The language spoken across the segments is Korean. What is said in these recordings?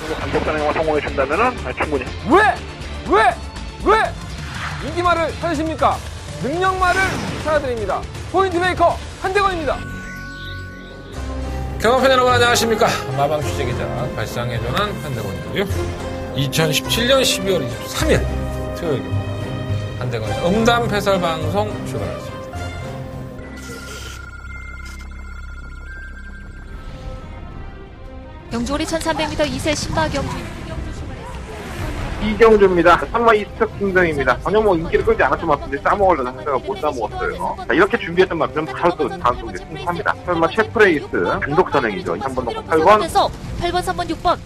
정도 감독단행과 성공해 준다면은 충분히. 왜 인기말을 찾으십니까? 능력말을 찾아드립니다. 포인트 메이커 한대건입니다. 경험팬 여러분 안녕하십니까? 마방 취재기자 발상해전한 한대건이고요. 2017년 12월 23일 토요일 한대건의 음담 해설 방송 출발하겠습니다. 경주오리 1300m 2세 신마경주 이경주입니다. 3마 이스트 킹덤입니다. 전혀 인기를 끌지 않았던 마필인데 싸먹으려다 하다가 못 싸먹었어요. 자, 이렇게 준비했던 마필은 바로 또 다음 경기에 승부합니다. 설마 셰프레이스 단독 선행이죠. 3번 넣고 8번. 8번, 3번, 6번.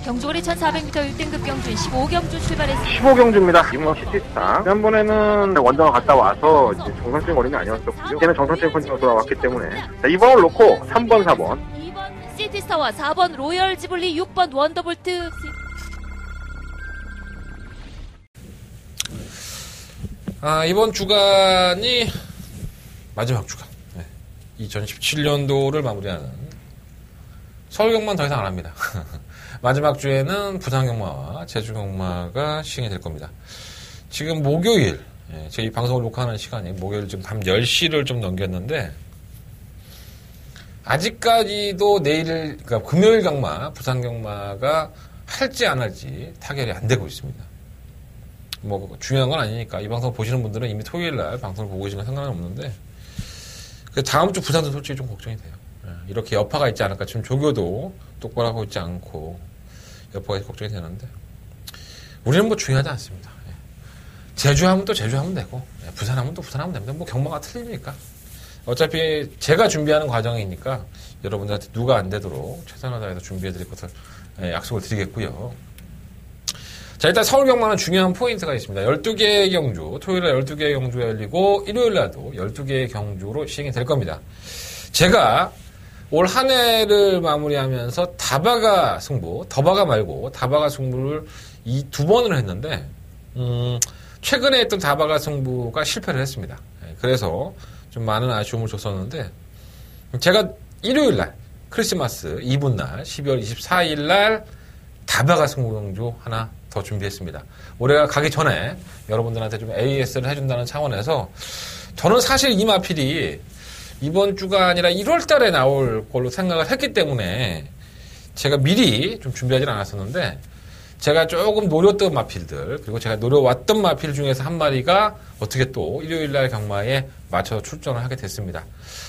경주오리 1400m 1등급 경주인 15경주 출발했습니다. 15경주입니다. 이번 시티스타. 지난번에는 원정을 갔다 와서 이제 정상적인 거리는 아니었었고요. 이제는 정상적인 컨디션으로 돌아왔기 때문에. 자, 2번을 놓고 3번, 4번. 2번 시티스타와 4번 로열 지블리, 6번 원더볼트. 이번 주간이 마지막 주간. 2017년도를 마무리하는 서울경마는 더 이상 안 합니다. 마지막 주에는 부산경마와 제주경마가 시행이 될 겁니다. 지금 목요일, 저희 방송을 녹화하는 시간이 목요일 지금 밤 10시를 좀 넘겼는데, 아직까지도 내일, 그러니까 금요일 경마, 부산경마가 할지 안 할지 타결이 안 되고 있습니다. 뭐 중요한 건 아니니까 이 방송 보시는 분들은 이미 토요일 날 방송을 보고 계신 건 상관은 없는데, 다음 주 부산도 솔직히 좀 걱정이 돼요. 이렇게 여파가 있지 않을까. 지금 조교도 똑바로 하고 있지 않고 여파가 걱정이 되는데, 우리는 뭐 중요하지 않습니다. 제주하면 또 제주하면 되고, 부산하면 또 부산하면 됩니다. 뭐 경마가 틀립니까? 어차피 제가 준비하는 과정이니까 여러분들한테 누가 안 되도록 최선을 다해서 준비해드릴 것을 약속을 드리겠고요. 자, 일단 서울경마는 중요한 포인트가 있습니다. 12개의 경주, 토요일에 12개의 경주가 열리고 일요일날도 12개의 경주로 시행이 될 겁니다. 제가 올 한 해를 마무리하면서 다바가 승부, 더바가 말고 다바가 승부를 이 두 번을 했는데, 최근에 했던 다바가 승부가 실패를 했습니다. 그래서 좀 많은 아쉬움을 줬었는데, 제가 일요일날, 크리스마스 이브날, 12월 24일날 다바가 승부 경주 하나 더 준비했습니다. 올해가 가기 전에 여러분들한테 좀 AS를 해준다는 차원에서, 저는 사실 이 마필이 이번 주가 아니라 1월 달에 나올 걸로 생각을 했기 때문에 제가 미리 좀 준비하지 않았었는데, 제가 조금 노렸던 마필들, 그리고 제가 노려왔던 마필 중에서 한 마리가 어떻게 또 일요일날 경마에 맞춰서 출전을 하게 됐습니다.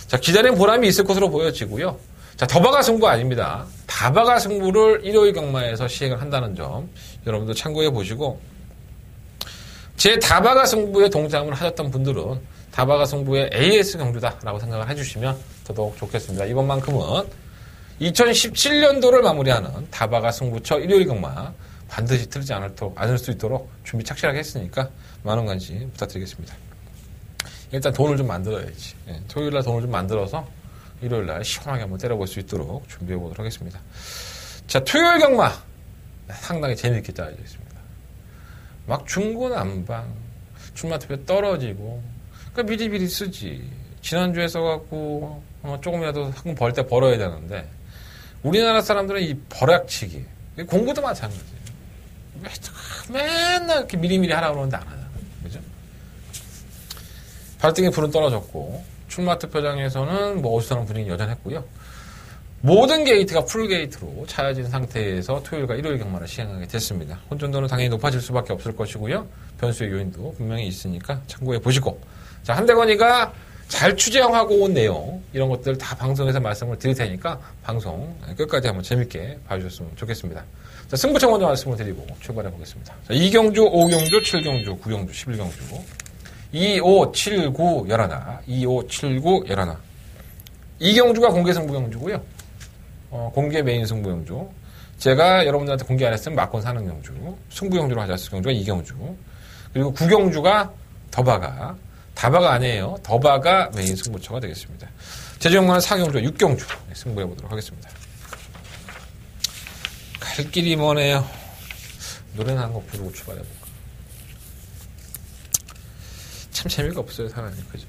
자, 기다린 보람이 있을 것으로 보여지고요. 자, 더바가 승부 아닙니다. 다바가 승부를 일요일 경마에서 시행을 한다는 점 여러분들 참고해 보시고, 제 다바가 승부에 동참을 하셨던 분들은 다바가 승부의 AS 경주다라고 생각을 해주시면 더더욱 좋겠습니다. 이번만큼은 2017년도를 마무리하는 다바가 승부처 일요일 경마 반드시 틀리지 않을 수 있도록 준비 착실하게 했으니까 많은 관심 부탁드리겠습니다. 일단 돈을 좀 만들어야지. 토요일날 돈을 좀 만들어서 일요일날 시원하게 한번 때려볼 수 있도록 준비해 보도록 하겠습니다. 자, 토요일 경마 상당히 재미있게 짜여져 있습니다. 막 중고난방, 출마투표 떨어지고, 그러니까 미리미리 쓰지. 지난주에 써갖고 조금이라도 상금 벌 때 벌어야 되는데, 우리나라 사람들은 이 벌약치기, 공부도 마찬가지예요. 맨날 이렇게 미리미리 하라고 그러는데 안 하잖아요. 그죠? 발등에 불은 떨어졌고, 출마투표장에서는 뭐 어수선한 분위기 여전했고요. 모든 게이트가 풀게이트로 차여진 상태에서 토요일과 일요일 경마를 시행하게 됐습니다. 혼전도는 당연히 높아질 수밖에 없을 것이고요. 변수의 요인도 분명히 있으니까 참고해 보시고, 자, 한대건이가 잘 추정하고 온 내용, 이런 것들 다 방송에서 말씀을 드릴 테니까 방송 끝까지 한번 재밌게 봐주셨으면 좋겠습니다. 자, 승부처 먼저 말씀을 드리고 출발해 보겠습니다. 자, 2경주, 5경주, 7경주, 9경주, 11경주, 2, 5, 7, 9, 11, 2, 5, 7, 9, 11. 2경주가 공개 승부경주고요. 공개 메인 승부경주. 제가 여러분들한테 공개 안 했으면 막권 사는 경주. 승부경주로 하자 했을 경주가 2경주. 그리고 9경주가 더바가, 다바가 아니에요. 더바가 메인 승부처가 되겠습니다. 제주경마는 4경주, 6경주 승부해 보도록 하겠습니다. 갈 길이 머네요. 노래는 한 곡 부르고 출발해볼까. 참 재미가 없어요, 사람이. 그죠?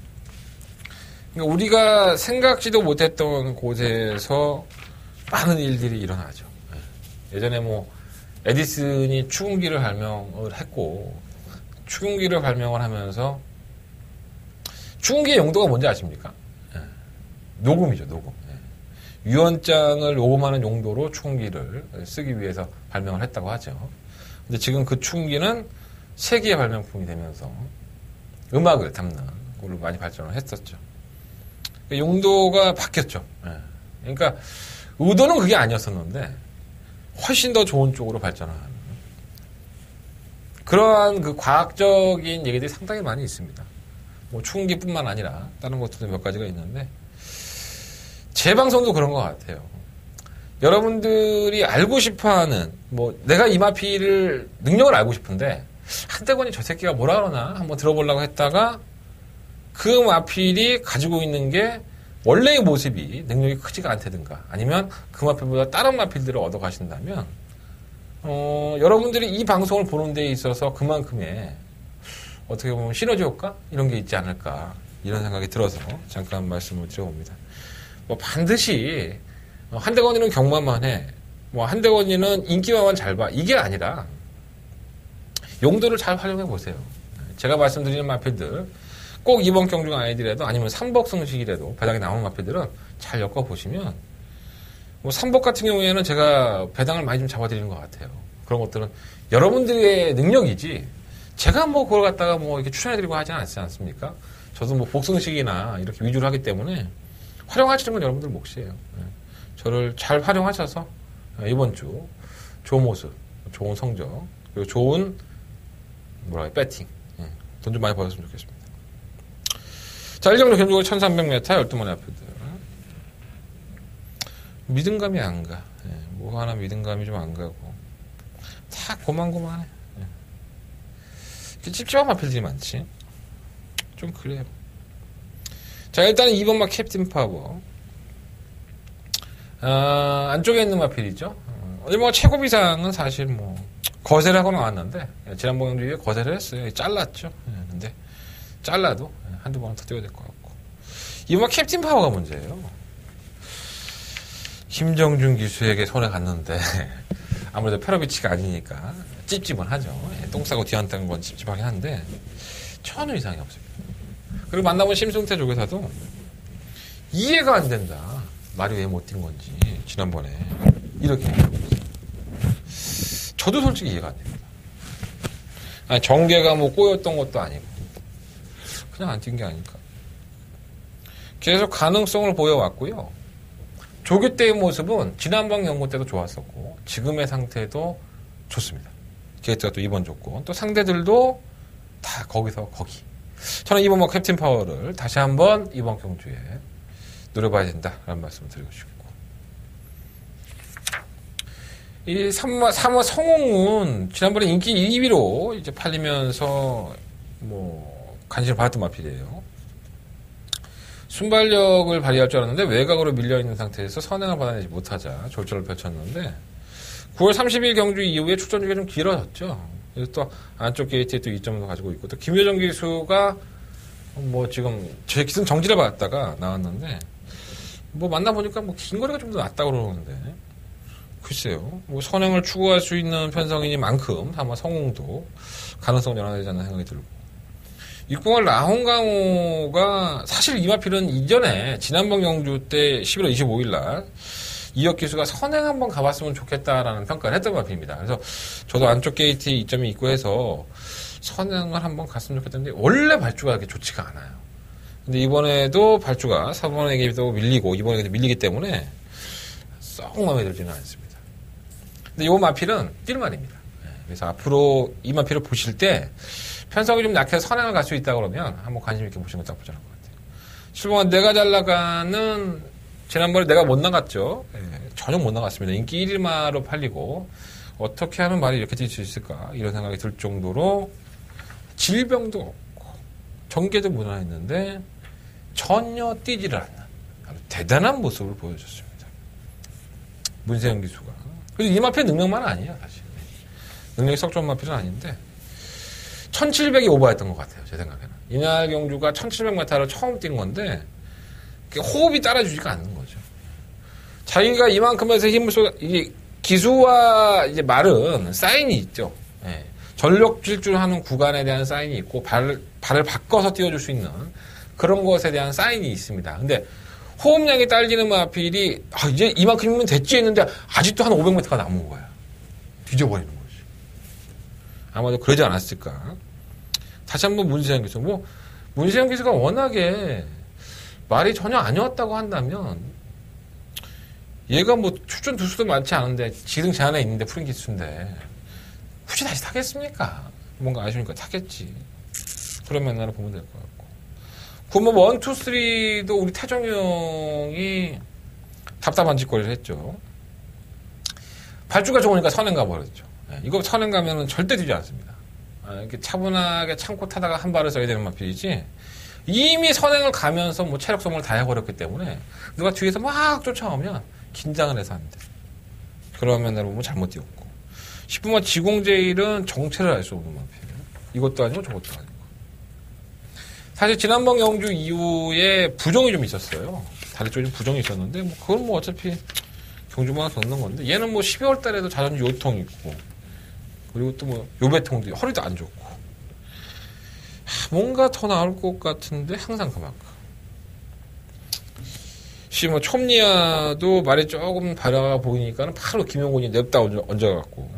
그러니까 우리가 생각지도 못했던 곳에서 많은 일들이 일어나죠. 예전에 뭐 에디슨이 추궁기를 발명을 했고 추궁기를 발명을 하면서 추궁기의 용도가 뭔지 아십니까? 예. 녹음이죠, 녹음. 예. 유언장을 녹음하는 용도로 추궁기를 쓰기 위해서 발명을 했다고 하죠. 근데 지금 그 추궁기는 세계의 발명품이 되면서 음악을 담는 걸로 많이 발전을 했었죠. 용도가 바뀌었죠. 예. 그러니까 의도는 그게 아니었었는데 훨씬 더 좋은 쪽으로 발전하는 그러한 그 과학적인 얘기들이 상당히 많이 있습니다. 뭐 추궁기뿐만 아니라 다른 것들도 몇 가지가 있는데 제 방송도 그런 것 같아요. 여러분들이 알고 싶어하는 뭐 내가 이마피를 능력을 알고 싶은데 한대건이 저 새끼가 뭐라 그러나 한번 들어보려고 했다가 그 마필이 가지고 있는 게 원래의 모습이 능력이 크지가 않다든가 아니면 그 마필보다 다른 마필들을 얻어 가신다면 여러분들이 이 방송을 보는 데 있어서 그만큼의 어떻게 보면 시너지 효과 이런 게 있지 않을까 이런 생각이 들어서 잠깐 말씀을 드려봅니다. 뭐 반드시 한대건이는 경마만 해. 뭐 한대건이는 인기만 잘 봐. 이게 아니라 용도를 잘 활용해 보세요. 제가 말씀드리는 마필들 꼭 이번 경중 아이들이라도 아니면 삼복성식이라도 바닥에 나오는 마필들은 잘 엮어보시면 뭐 삼복 같은 경우에는 제가 배당을 많이 좀 잡아드리는 것 같아요. 그런 것들은 여러분들의 능력이지 제가 뭐 그걸 갖다가 뭐 이렇게 추천해드리고 하지 않지 않습니까? 저도 뭐 복성식이나 이렇게 위주로 하기 때문에 활용하시는 건 여러분들 몫이에요. 저를 잘 활용하셔서 이번 주 좋은 모습, 좋은 성적, 그리고 좋은 배팅 돈 좀 많이 벌었으면 좋겠습니다. 자, 1경로 견주고 1300m 12번의 앞에들 믿음감이 안 가. 뭐 하나 믿음감이 좀 안 가고 다 고만고만해. 찝찝한 앞에들이 많지. 좀 그래요. 자, 일단은 2번 막 캡틴 파워. 안쪽에 있는 마필이죠. 뭐 최고 비상은 사실 뭐 거세를 하고 나왔는데 지난번 경주에 거세를 했어요. 잘랐죠. 근데 잘라도 한두 번은 더 뛰어야 될 것 같고. 이번 캡틴 파워가 문제예요. 김정준 기수에게 손에 갔는데 아무래도 페로비치가 아니니까 찝찝은 하죠. 똥 싸고 뒤안다는 건 찝찝하긴 한데 전혀 이상이 없습니다. 그리고 만나본 심승태 조교사도 이해가 안 된다. 말이 왜 못 뛴 건지 지난번에 이렇게 얘기하고 있어요. 저도 솔직히 이해가 안 됩니다. 아니, 정계가 뭐 꼬였던 것도 아니고 그냥 안 뛴 게 아닐까. 계속 가능성을 보여왔고요. 조교 때의 모습은 지난번 경고 때도 좋았었고 지금의 상태도 좋습니다. 게이트가 또 이번 좋고 또 상대들도 다 거기서 거기. 저는 이번 캡틴 파워를 다시 한번 이번 경주에 노려봐야 된다라는 말씀을 드리고 싶고, 이 3화 성홍은 지난번에 인기 2위로 이제 팔리면서 뭐 관심을 받았던 마필이에요. 순발력을 발휘할 줄 알았는데 외곽으로 밀려있는 상태에서 선행을 받아내지 못하자 졸전을 펼쳤는데 9월 30일 경주 이후에 출전 주기가 좀 길어졌죠. 그래서 또 안쪽 게이트에 또 2점도 가지고 있고 또 김효정 기수가 뭐 지금 제 기승 정지를 받았다가 나왔는데 뭐 만나보니까 뭐 긴 거리가 좀 더 낫다고 그러는데 글쎄요. 뭐 선행을 추구할 수 있는 편성이니만큼 아마 성웅도 가능성을 열어내지 않는 생각이 들고 6공할 라홍강호가 사실 이 마필은 이전에 지난번 경주 때 11월 25일 날 이혁 기수가 선행 한번 가봤으면 좋겠다라는 평가를 했던 마필입니다. 그래서 저도 안쪽 게이트에 2점이 있고 해서 선행을 한번 갔으면 좋겠는데 원래 발주가 그렇게 좋지가 않아요. 근데 이번에도 발주가 4번에게도 밀리고 2번에게도 밀리기 때문에 썩 마음에 들지는 않습니다. 근데 이 마필은 뛸만입니다. 그래서 앞으로 이 마필을 보실 때 편성이 좀 약해서 선행을 갈 수 있다 그러면 한번 관심 있게 보시는 것도 나쁘지 않을 것 같아요. 실봉한 내가 잘 나가는 지난번에 내가 못 나갔죠. 전혀 못 나갔습니다. 인기 1위마로 팔리고 어떻게 하면 말이 이렇게 뛸 수 있을까 이런 생각이 들 정도로 질병도 없고 전개도 무난했는데 전혀 뛰지를 않는 아주 대단한 모습을 보여줬습니다. 문세영 기수가. 그리고 이 마필 능력만 아니에요. 사실. 능력이 썩 좋은 마필은 아닌데 1700이 오버했던 것 같아요. 제 생각에는. 이날 경주가 1700m를 처음 뛴 건데 호흡이 따라주지가 않는 거죠. 자기가 이만큼에서 힘을 이게 기수와 이제 말은 사인이 있죠. 예. 전력 질주하는 구간에 대한 사인이 있고 발을 바꿔서 띄워줄 수 있는 그런 것에 대한 사인이 있습니다. 근데 호흡량이 딸리는 마필이 이제 이만큼이면 됐지 했는데 아직도 한 500m가 남은 거야. 뒤져버리는 거지. 아마도 그러지 않았을까. 다시 한번 문세영 기수. 문세영 기수가 워낙에 말이 전혀 아니었다고 한다면 얘가 출전 두수도 많지 않은데 지등 제한에 있는데 푸른 기수인데 굳이 다시 타겠습니까? 뭔가 아쉬우니까 타겠지. 그런 면으로 보면 될 것 같고. 9번 1, 2, 3도 우리 태종이 형이 답답한 짓거리를 했죠. 발주가 좋으니까 선행 가버렸죠. 이거 선행 가면은 절대 뒤지 않습니다. 이렇게 차분하게 참고 타다가 한 발을 써야 되는 마필이지. 이미 선행을 가면서 체력 소모를 다 해버렸기 때문에 누가 뒤에서 막 쫓아오면 긴장을 해서 안 돼. 그런 면으로 보면 잘못 뛰었고. 10분만 지공제일은 정체를 알 수 없는 마필. 이것도 아니고 저것도 아니고. 사실 지난번 경주 이후에 부종이 좀 있었어요. 다리 쪽에 부종이 있었는데 그건 어차피 경주마다 겪는 건데 얘는 12월 달에도 자전거 요통 있고 그리고 또 요배통도 허리도 안 좋고 뭔가 더 나을 것 같은데 항상 그만큼. 촘니아도 말이 조금 바라가 보이니까는 바로 김용곤이 냅다 얹어갖고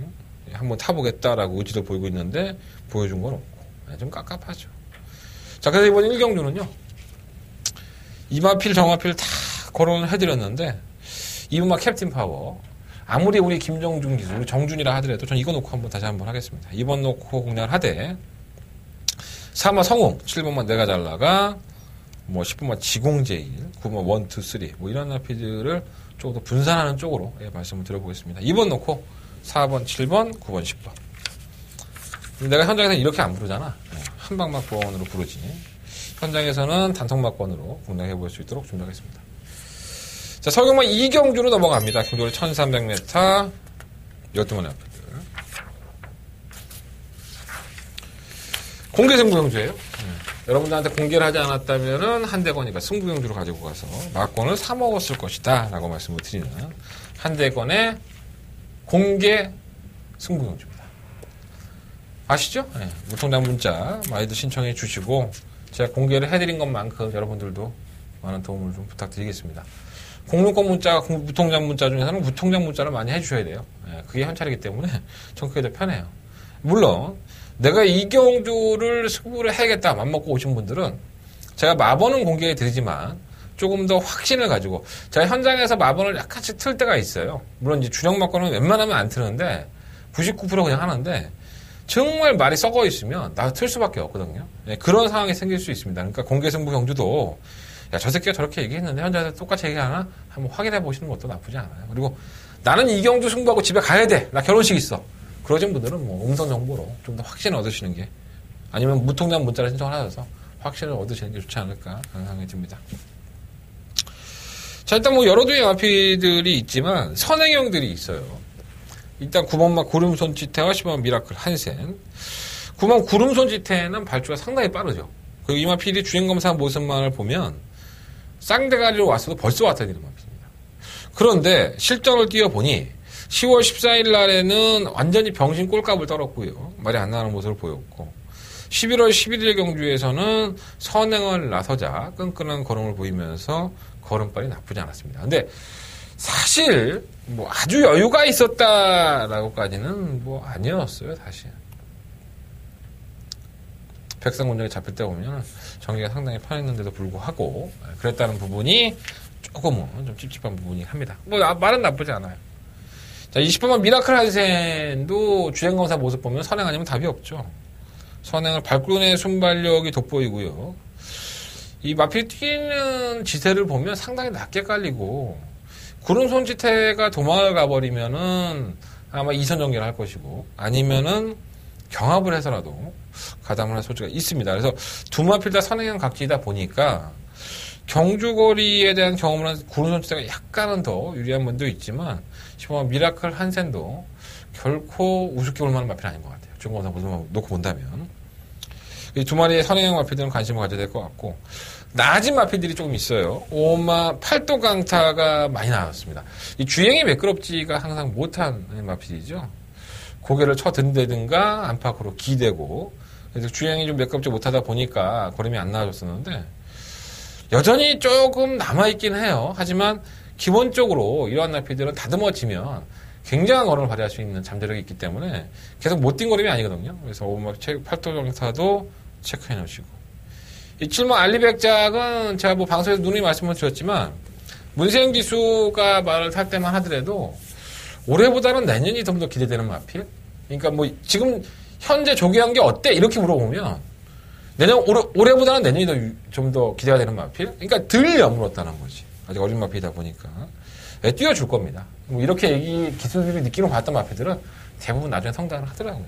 한번 타보겠다라고 의지를 보이고 있는데 보여준 건 없고 좀 깝깝하죠. 자, 그래서 이번 1경주는요. 이마필, 정마필 다 거론을 해드렸는데 이분만 캡틴 파워. 아무리 우리 김정준 기수, 우리 정준이라 하더라도 전 이거 놓고 다시 한번 하겠습니다. 이번 놓고 공략을 하되 3화 성웅, 7번만 내가 잘 나가 10번만 지공제일, 9번 1, 2, 3 이런 나피들을 조금 더 분산하는 쪽으로 말씀을 드려보겠습니다. 2번 놓고 4번, 7번, 9번, 10번. 내가 현장에서는 이렇게 안 부르잖아. 한방막권으로 부르지. 현장에서는 단통막권으로 공략해볼 수 있도록 준비하겠습니다. 자, 서경만 2경주로 넘어갑니다. 경주를 1300m 12번의 앞들. 공개 승부경주예요. 여러분들한테 공개를 하지 않았다면은 한대건이가 승부경주로 가지고 가서 막권을 사먹었을 것이다 라고 말씀을 드리는 한대건의 공개 승부경주입니다. 아시죠? 네. 무통장 문자 많이들 신청해 주시고 제가 공개를 해드린 것만큼 여러분들도 많은 도움을 좀 부탁드리겠습니다. 공론권 문자, 무통장 문자 중에서는 무통장 문자를 많이 해주셔야 돼요. 네. 그게 현찰이기 때문에 전 그게 더 편해요. 물론 내가 이 경주를 승부를 해야겠다 맘먹고 오신 분들은 제가 마번은 공개해 드리지만 조금 더 확신을 가지고 제가 현장에서 마번을 약간씩 틀 때가 있어요. 물론 이제 준영 막권은 웬만하면 안 트는데 99% 그냥 하는데 정말 말이 썩어 있으면 나도 틀 수밖에 없거든요. 네, 그런 상황이 생길 수 있습니다. 그러니까 공개승부 경주도 야, 저 새끼가 저렇게 얘기했는데 현장에서 똑같이 얘기하나 한번 확인해 보시는 것도 나쁘지 않아요. 그리고 나는 이 경주 승부하고 집에 가야 돼. 나 결혼식 있어. 그러신 분들은 음성 정보로 좀 더 확신을 얻으시는 게 아니면 무통장 문자를 신청을 하셔서 확신을 얻으시는 게 좋지 않을까 하는 생각이 듭니다. 자, 일단 여러 두의 마피들이 있지만 선행형들이 있어요. 일단 9번만 구름손지태와 10번 미라클 한센. 9번 구름손지태는 발주가 상당히 빠르죠. 그리고 이 마필이 주행검사 모습만을 보면 쌍대가리로 왔어도 벌써 왔다 되는 마필입니다. 그런데 실전을 뛰어보니 10월 14일 날에는 완전히 병신 꼴값을 떨었고요. 말이 안 나는 모습을 보였고 11월 11일 경주에서는 선행을 나서자 끈끈한 걸음을 보이면서 걸음발이 나쁘지 않았습니다. 근데 사실 아주 여유가 있었다라고까지는 아니었어요. 사실 백상군정에 잡힐 때 보면 전개가 상당히 편했는데도 불구하고 그랬다는 부분이 조금은 좀 찝찝한 부분이 합니다. 말은 나쁘지 않아요. 자, 20번만 미라클 한센도 주행검사 모습 보면 선행 아니면 답이 없죠. 선행을 발군의 순발력이 돋보이고요. 이 마필 뛰는 지세를 보면 상당히 낮게 깔리고 구름손지태가 도망을 가버리면은 아마 2선 전개를 할 것이고 아니면은 경합을 해서라도 가담을 할 소지가 있습니다. 그래서 두 마필 다 선행형 각지이다 보니까 경주거리에 대한 경험을 한 구름손지태가 약간은 더 유리한 면도 있지만 10번 미라클 한센도 결코 우습게 볼 만한 마필은 아닌 것 같아요. 중공사 모습만 놓고 본다면. 이 두 마리의 선행형 마필들은 관심을 가져야 될 것 같고, 낮은 마필들이 조금 있어요. 오마, 팔도 강타가 많이 나왔습니다. 이 주행이 매끄럽지가 항상 못한 마필이죠. 고개를 쳐든다든가 안팎으로 기대고, 그래서 주행이 좀 매끄럽지 못하다 보니까 걸음이 안 나아졌었는데, 여전히 조금 남아있긴 해요. 하지만 기본적으로 이러한 마필들은 다듬어지면 굉장한 걸음을 발휘할 수 있는 잠재력이 있기 때문에 계속 못 뛴 걸음이 아니거든요. 그래서 오마 팔도 강타도 체크해 놓으시고. 이 7번 알리백작은 제가 뭐 방송에서 누누이 말씀을 드렸지만, 문세영 기수가 말을 탈 때만 하더라도 올해보다는 내년이 좀 더 기대되는 마필? 그러니까 뭐 지금 현재 조기한 게 어때? 이렇게 물어보면 올해보다는 내년이 좀 더 기대가 되는 마필? 그러니까 덜 여물었다는 거지. 아직 어린 마필이다 보니까. 네, 뛰어줄 겁니다. 뭐 이렇게 기수들이 느끼는 봤던 마필들은 대부분 나중에 성장을 하더라고요.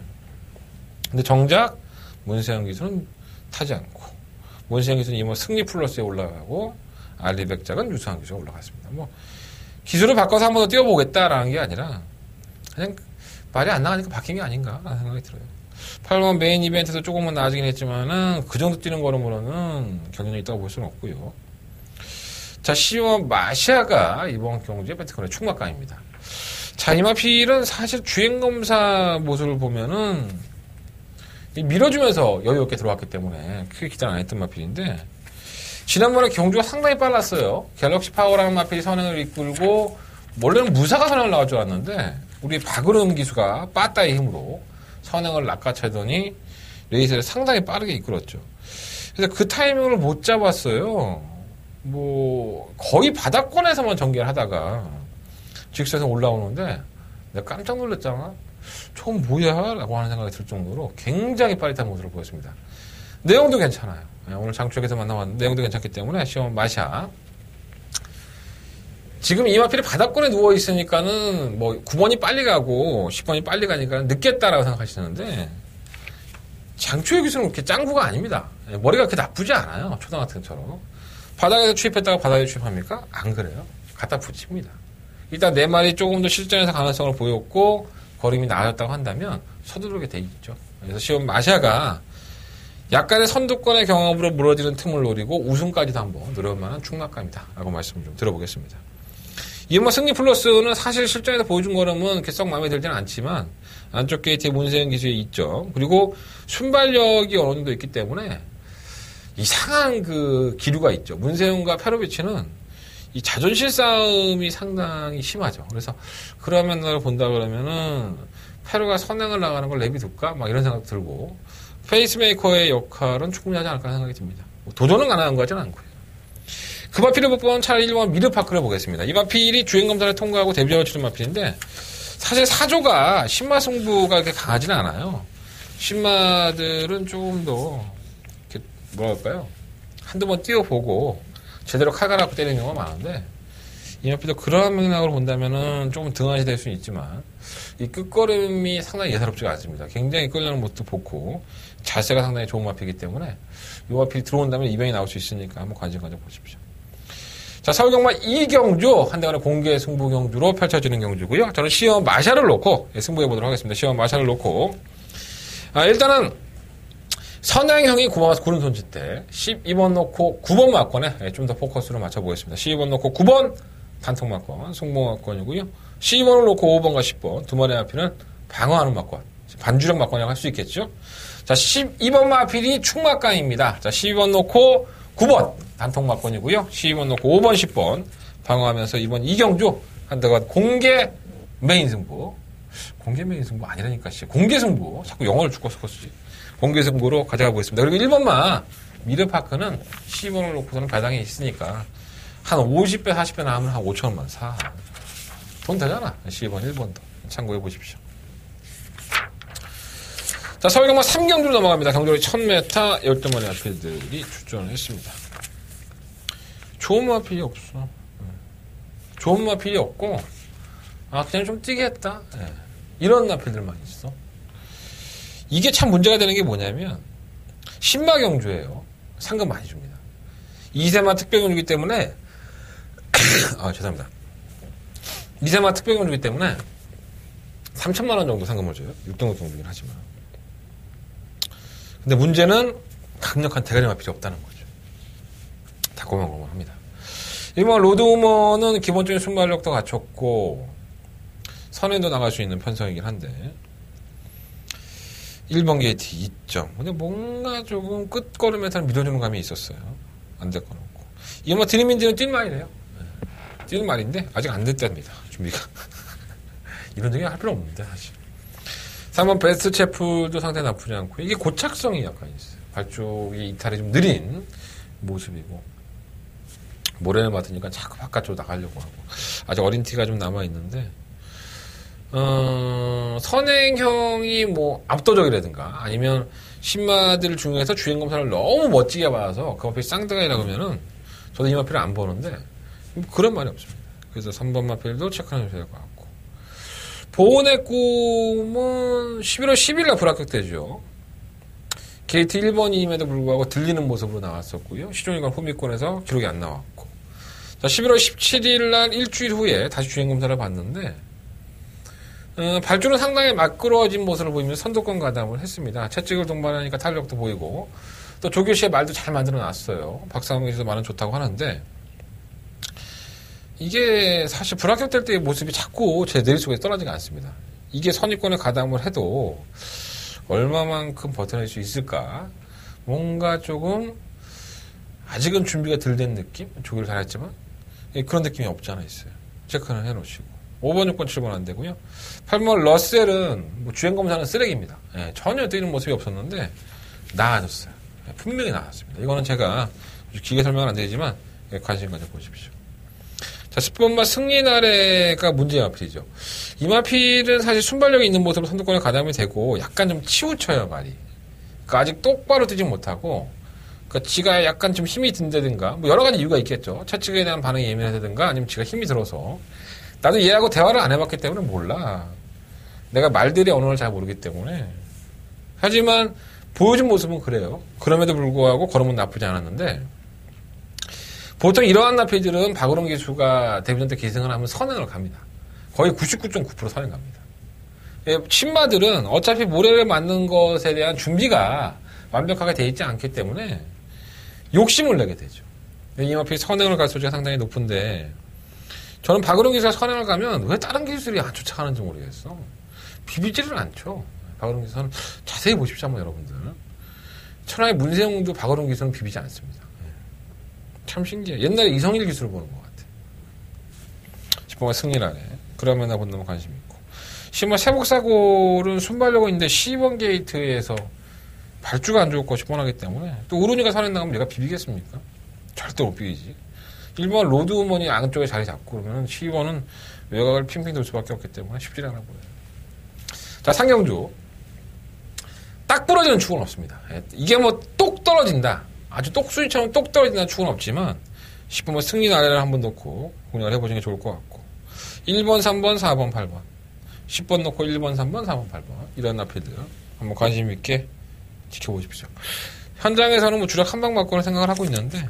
근데 정작 문세영 기수는 타지 않고, 문세영 기수는 이번 승리 플러스에 올라가고, 알리백작은 유수한 기수가 올라갔습니다. 뭐 기수를 바꿔서 한 번 더 뛰어보겠다라는 게 아니라 그냥 말이 안 나가니까 바뀐 게 아닌가라는 생각이 들어요. 8번 메인 이벤트에서 조금은 나아지긴 했지만은 그 정도 뛰는 걸음으로는 경쟁력이 있다고 볼 수는 없고요. 자, 10번 마시아가 이번 경주의 배트컨의 충막강입니다. 자, 이 마필은 사실 주행검사 모습을 보면은 밀어주면서 여유 있게 들어왔기 때문에 크게 기대는 안 했던 마필인데, 지난번에 경주가 상당히 빨랐어요. 갤럭시 파워라는 마필이 선행을 이끌고, 원래는 무사가 선행을 나갈 줄 알았는데, 우리 박은흠 기수가 빠따의 힘으로 선행을 낚아채더니 레이스를 상당히 빠르게 이끌었죠. 그래서 그 타이밍을 못 잡았어요. 뭐 거의 바닥권에서만 전개를 하다가 직선에서 올라오는데 내가 깜짝 놀랐잖아. 저건 뭐야? 라고 하는 생각이 들 정도로 굉장히 빠릿한 모습을 보였습니다. 내용도 괜찮아요. 오늘 장축에서 만나봤는데 내용도 괜찮기 때문에 시험 마샤. 지금 이 마필이 바닥권에 누워있으니까는 뭐 9번이 빨리 가고 10번이 빨리 가니까 늦겠다라고 생각하시는데, 장초의 기수는 그렇게 짱구가 아닙니다. 머리가 그렇게 나쁘지 않아요. 초등학생처럼. 바닥에서 추입했다가 바닥에 추입합니까? 안 그래요. 갖다 붙입니다. 일단 네 마리 조금 더 실전에서 가능성을 보였고 걸음이 나아졌다고 한다면 서두르게 돼 있죠. 그래서 시험 마샤가 약간의 선두권의 경험으로 무너지는 틈을 노리고 우승까지도 한번 노려볼 만한 충막감이다 라고 말씀을 좀 들어보겠습니다. 이번 승리 플러스는 사실 실전에서 보여준 걸음은 이렇게 썩 마음에 들지는 않지만 안쪽 게이트의 문세영 기수의 이점, 그리고 순발력이 어느 정도 있기 때문에 이상한 그 기류가 있죠. 문세영과 페로비치는 이 자존심 싸움이 상당히 심하죠. 그래서 그러면 나를 본다 그러면은 페로가 선행을 나가는 걸 내비둘까? 막 이런 생각 들고, 페이스메이커의 역할은 충분히 하지 않을까 생각이 듭니다. 도전은 가능한 거 같지는 않고요. 그 마필을 못 보면 차라리 1번 미르파크를 보겠습니다. 이 마필이 주행검사를 통과하고 데뷔전을 치른 마필인데, 사실 사조가 신마 승부가 그렇게 강하지는 않아요. 신마들은 조금 더 이렇게 뭐랄까요, 한두 번 뛰어보고 제대로 칼 갈아갖고 때리는 경우가 많은데, 이 마필도 그러한 맥락으로 본다면은 조금 등한시 될 수는 있지만 이 끝걸음이 상당히 예사롭지가 않습니다. 굉장히 끌려는 모습도 좋고 자세가 상당히 좋은 마필이기 때문에 이 마필이 들어온다면 이변이 나올 수 있으니까 한번 관심 가져보십시오. 자, 서울경마 2경주 한대간의 공개 승부 경주로 펼쳐지는 경주고요. 저는 시험 마샤를 놓고 승부해 보도록 하겠습니다. 시험 마샤를 놓고 일단은 선행형이 9번 와서 구름 손질 때 12번 놓고 9번 막권에 좀 더 포커스를 맞춰보겠습니다. 12번 놓고 9번 단통 막권, 승부 막권이고요. 12번을 놓고 5번과 10번 두 마리 마필은 방어하는 막권, 반주력 막권이라고 할 수 있겠죠. 자, 12번 마필이 충막강입니다. 자, 12번 놓고 9번 단통 막권이고요. 12번 놓고 5번, 10번 방어하면서 이번 이경주 한대간 공개 메인 승부. 공개 메인 승부 아니라니까, 공개 승부. 자꾸 영어를 죽고 쓰지. 공개 승부로 가져가 보겠습니다. 그리고 1번마 미르파크는 12번을 놓고서는 배당이 있으니까 한 50배, 40배 나오면 한 5천원만 사. 돈 되잖아. 12번, 1번도. 참고해 보십시오. 자, 서울경마 3경주로 넘어갑니다. 경주로 1000m 12마리 마필들이 출전을 했습니다. 좋은 마필이 없어. 좋은 마필이 없고, 그냥 좀 뛰게 했다. 네. 이런 마필들만 있어. 이게 참 문제가 되는 게 뭐냐면, 신마 경주예요. 상금 많이 줍니다. 2세마 특별 경주이기 때문에, 죄송합니다. 2세마 특별 경주이기 때문에 3천만 원 정도 상금을 줘요. 6등급 경주긴 하지만. 근데 문제는 강력한 대가리만 필요 없다는 거죠. 다 고만고만합니다. 1번 로드우먼은 기본적인 순발력도 갖췄고 선행도 나갈 수 있는 편성이긴 한데 1번 게이트 2점. 근데 뭔가 조금 끝걸음에서 밀어주는 감이 있었어요. 안 될 건 없고. 이게 뭐 드림인지는 뛸 말이래요. 뛸 말인데 아직 안 됐답니다. 준비가. 이런 얘기 할 필요 없는데 사실. 3번 베스트 채플도 상당히 나쁘지 않고 이게 고착성이 약간 있어요. 발 쪽이 이탈이 좀 느린 모습이고 모래를 맡으니까 자꾸 바깥으로 나가려고 하고 아직 어린 티가 좀 남아있는데 선행형이 뭐 압도적이라든가 아니면 신마들 중에서 주행검사를 너무 멋지게 봐서 그 앞에 쌍둥이라 그러면은 저도 이 마필을 안 보는데 그런 말이 없습니다. 그래서 3번 마필도 체크하면 될 것 같고 보온의 꿈은 11월 10일날 불합격되죠. 게이트 1번임에도 불구하고 들리는 모습으로 나왔었고요. 시종일관 후미권에서 기록이 안 나왔고 자 11월 17일날 일주일 후에 다시 주행검사를 봤는데 발주는 상당히 막그러진 모습을 보이면서 선두권 가담을 했습니다. 채찍을 동반하니까 탄력도 보이고 또 조규 씨의 말도 잘 만들어 놨어요. 박상욱에서 말은 좋다고 하는데 이게 사실 불합격될 때의 모습이 자꾸 제 내리 속에 떨어지지 않습니다. 이게 선입권에 가담을 해도 얼마만큼 버텨낼 수 있을까? 뭔가 조금 아직은 준비가 덜 된 느낌? 조기를 잘했지만 그런 느낌이 없지 않아 있어요. 체크는 해놓으시고 5번, 6번, 7번 안 되고요. 8번 러셀은 뭐 주행검사는 쓰레기입니다. 전혀 뛰는 모습이 없었는데 나아졌어요. 분명히 나았습니다. 이거는 제가 기계 설명은 안 되지만 관심 가져보십시오. 자, 10번마 승리나래가 문제의 마필이죠. 이 마필은 사실 순발력이 있는 모습으로 선두권에 가담이 되고 약간 좀 치우쳐요, 말이. 그러니까 아직 똑바로 뛰지 못하고 그러니까 지가 약간 좀 힘이 든다든가 뭐 여러 가지 이유가 있겠죠. 채찍에 대한 반응이 예민하다든가 아니면 지가 힘이 들어서 나도 얘하고 대화를 안 해봤기 때문에 몰라. 내가 말들의 언어를 잘 모르기 때문에. 하지만 보여준 모습은 그래요. 그럼에도 불구하고 걸음은 나쁘지 않았는데 보통 이러한 나필들은 박으론 기수가 데뷔전 때 기승을 하면 선행을 갑니다. 거의 99.9% 선행 갑니다. 신마들은 어차피 모래를 맞는 것에 대한 준비가 완벽하게 돼 있지 않기 때문에 욕심을 내게 되죠. 이 마필 선행을 갈 소지가 상당히 높은데 저는 박으론 기수가 선행을 가면 왜 다른 기술이 안 쫓아가는지 모르겠어. 비비지를 않죠. 박으론 기수는 자세히 보십시오, 한번 여러분들. 천하의 문세웅도 박으론 기수는 비비지 않습니다. 참 신기해. 옛날에 이성일 기술을 보는 것 같아. 10번가 승리라네. 그러면 나 본다면 관심 있고. 10번 세복사골은 순발력은 있는데 12번 게이트에서 발주가 안 좋을 것이 뻔하기 때문에 또 우run이가 선행 나가면 얘가 비비겠습니까? 절대 못 비비지. 1번 로드우먼이 안쪽에 자리 잡고 그러면 12번은 외곽을 핑핑 돌 수밖에 없기 때문에 쉽지 않아 보여요. 자, 상경주. 딱 부러지는 축은 없습니다. 이게 뭐 똑 떨어진다. 아주 똑수이처럼 똑 떨어진다는 축은 없지만 10번 승리 나래를 한번 놓고 공략을 해보시는 게 좋을 것 같고 1번, 3번, 4번, 8번 10번 놓고 1번, 3번, 4번, 8번 이런 나필들 한번 관심 있게 지켜보십시오. 현장에서는 뭐 주력 한방 맞고는 생각을 하고 있는데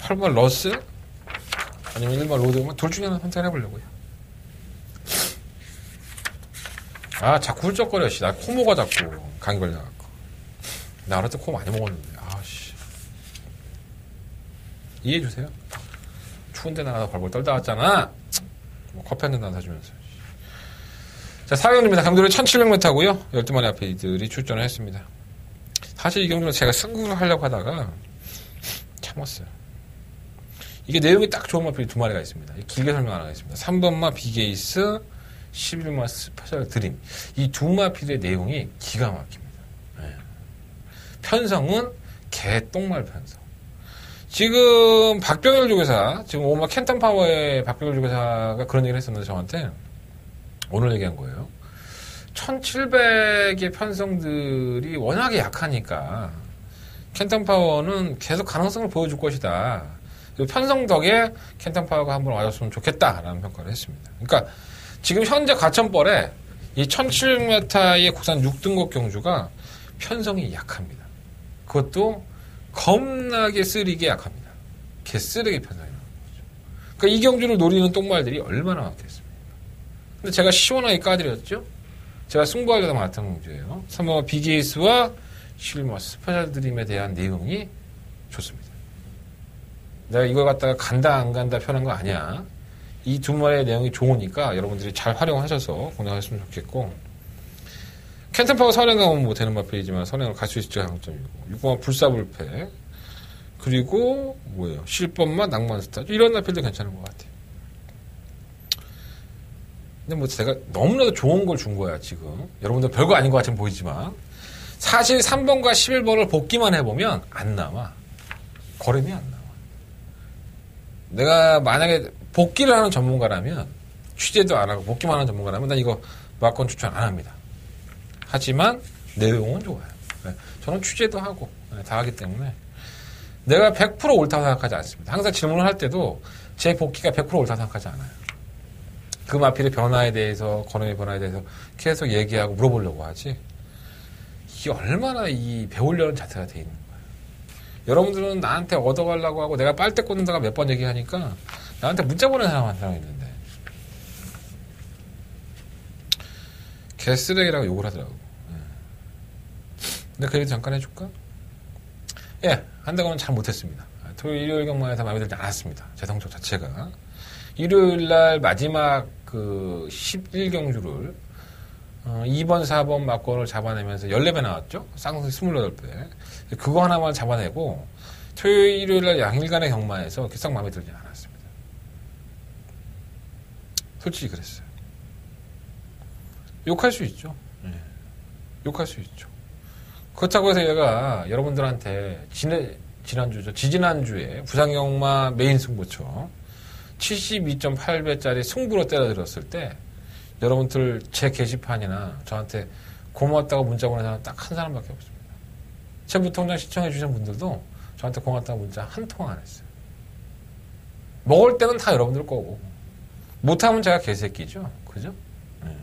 8번 러스 아니면 1번 로드만 둘 중에 하나 선택을 해보려고요. 아 자꾸 훌쩍거려. 나 코 먹어 자꾸 감기 걸려갖고. 나 어릴 때 코 많이 먹었는데 아씨 이해해주세요. 추운데 나가다 발볼 떨다 왔잖아. 뭐 커피 한 잔 나 사주면서. 자 4경주입니다. 강도를 1700m고요 12마리 아페이들이 출전을 했습니다. 사실 이 경주는 제가 승부를 하려고 하다가 참았어요. 이게 내용이 딱 좋은 마필이 두 마리가 있습니다. 길게 설명 안 하겠습니다. 3번마 비게이스 11마 스페셜 드림. 이 두 마필의 내용이 기가 막힙니다. 네. 편성은 개똥말 편성. 지금 박병일 조교사, 지금 오마 캔턴 파워의 박병일 조교사가 그런 얘기를 했었는데 저한테 오늘 얘기한 거예요. 1700의 편성들이 워낙에 약하니까 캔턴 파워는 계속 가능성을 보여줄 것이다. 편성 덕에 캔턴 파워가 한번 와줬으면 좋겠다라는 평가를 했습니다. 그러니까 지금 현재 가천벌에 이 1700m의 국산 6등급 경주가 편성이 약합니다. 그것도 겁나게 쓰리게 약합니다. 개쓰레기 편성이 나오는 거죠. 그러니까 이 경주를 노리는 똥말들이 얼마나 많겠습니까? 근데 제가 시원하게 까드렸죠? 제가 승부하려다 맡은 경주예요. 3번마 비게이스와 11번 스페셜 드림에 대한 내용이 좋습니다. 내가 이걸 갖다가 간다 안 간다 편한 거 아니야. 이 두 마리의 내용이 좋으니까 여러분들이 잘 활용하셔서 공략하시면 좋겠고, 캔턴파워 선행 가면 뭐 되는 마필이지만 선행을 갈 수 있을지 장점이고, 6번 불사불패, 그리고 뭐예요? 10번만 낭만 스타, 이런 마필도 괜찮은 것 같아요. 근데 뭐 제가 너무나도 좋은 걸 준 거야 지금. 여러분들 별거 아닌 것 같지만 보이지만 사실 3번과 11번을 복기만 해보면 안 나와. 걸음이 안 나와. 내가 만약에 복기를 하는 전문가라면, 취재도 안 하고 복기만 하는 전문가라면 난 이거 막권 추천 안 합니다. 하지만 내용은 좋아요. 네. 저는 취재도 하고 다 하기 때문에 내가 100% 옳다고 생각하지 않습니다. 항상 질문을 할 때도 제 복기가 100% 옳다고 생각하지 않아요. 그 마필의 변화에 대해서, 건음의 변화에 대해서 계속 얘기하고 물어보려고 하지, 이게 얼마나 이 배우려는 자세가 돼 있는 거예요. 여러분들은 나한테 얻어가려고 하고 내가 빨대 꽂는다가 몇 번 얘기하니까 나한테 문자 보내는 사람 한 사람 있는데 개쓰레기라고 욕을 하더라고. 근데 그 얘기 잠깐 해줄까? 예, 한대건은 잘 못했습니다. 토요일, 일요일 경마에서 마음에 들지 않았습니다. 제 성적 자체가. 일요일날 마지막 그 11경주를 2번, 4번 막권을 잡아내면서 14배 나왔죠? 쌍수 28배. 그거 하나만 잡아내고 토요일, 일요일날 양일간의 경마에서 썩 마음에 들지 않았습니다. 솔직히 그랬어요. 욕할 수 있죠. 네. 욕할 수 있죠. 그렇다고 해서 얘가 여러분들한테 지지난주에 부산경마 메인 승부처 72.8배짜리 승부로 때려들었을 때 여러분들 제 게시판이나 저한테 고맙다고 문자 보낸 사람 딱 한 사람밖에 없습니다. 채부통장 시청해 주신 분들도 저한테 고맙다고 문자 한 통 안 했어요. 먹을 때는 다 여러분들 거고, 못하면 제가 개새끼죠. 그죠? 네.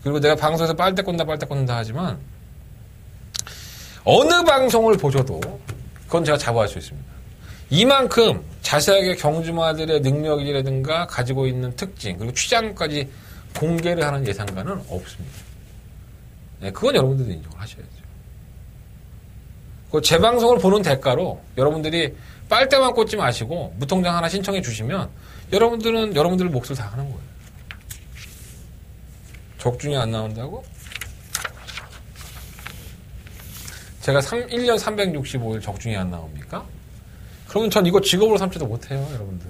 그리고 내가 방송에서 빨대 꽂는다 하지만 어느 방송을 보셔도 그건 제가 자부할 수 있습니다. 이만큼 자세하게 경주마들의 능력이라든가 가지고 있는 특징, 그리고 취장까지 공개를 하는 예상가는 없습니다. 네, 그건 여러분들도 인정을 하셔야죠. 제 방송을 보는 대가로 여러분들이 빨대만 꽂지 마시고 무통장 하나 신청해 주시면 여러분들은 여러분들 몫을 다 하는 거예요. 적중이 안 나온다고? 제가 1년 365일 적중이 안 나옵니까? 그러면 전 이거 직업으로 삼지도 못해요, 여러분들.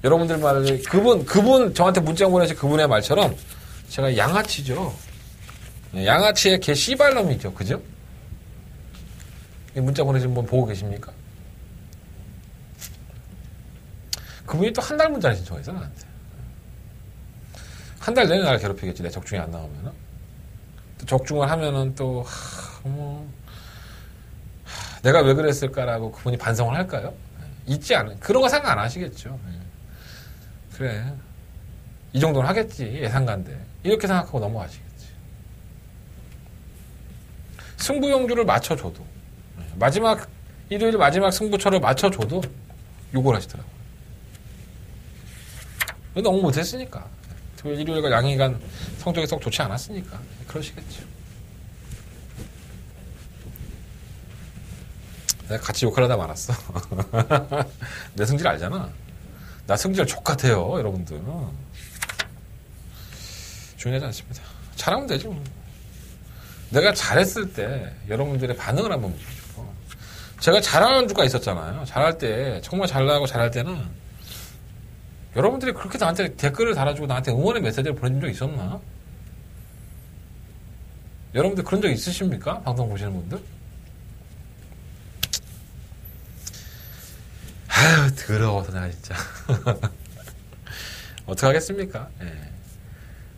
여러분들 말을, 그분 저한테 문자 보내신 그분의 말처럼 제가 양아치죠. 양아치의 개 씨발놈이죠. 그죠? 문자 보내신 분 보고 계십니까? 그분이 또 한 달 문자를 신청해서 나한테. 한 달 내내 나를 괴롭히겠지, 내 적중이 안 나오면은. 또 적중을 하면은 또, 내가 왜 그랬을까라고 그분이 반성을 할까요? 있지 않은, 그런 거 생각 안 하시겠죠. 그래. 이 정도는 하겠지, 예상가인데. 이렇게 생각하고 넘어가시겠지. 승부용주를 맞춰줘도, 일요일 마지막 승부처를 맞춰줘도 욕을 하시더라고요. 너무 못했으니까. 토요일, 일요일과 양일간 성적이 썩 좋지 않았으니까. 그러시겠죠. 내가 같이 욕하려다 말았어. 내 성질 알잖아. 나 성질 족같아요, 여러분들. 중요하지 않습니다. 잘하면 되지 뭐. 내가 잘했을 때 여러분들의 반응을 한번 보고 싶어. 제가 잘하는 주가 있었잖아요. 잘할 때, 정말 잘 나가고 잘할 때는 여러분들이 그렇게 나한테 댓글을 달아주고 나한테 응원의 메시지를 보내준 적 있었나? 여러분들 그런 적 있으십니까? 방송 보시는 분들? 아유, 더러워서 내가 진짜. 어떡하겠습니까? 예.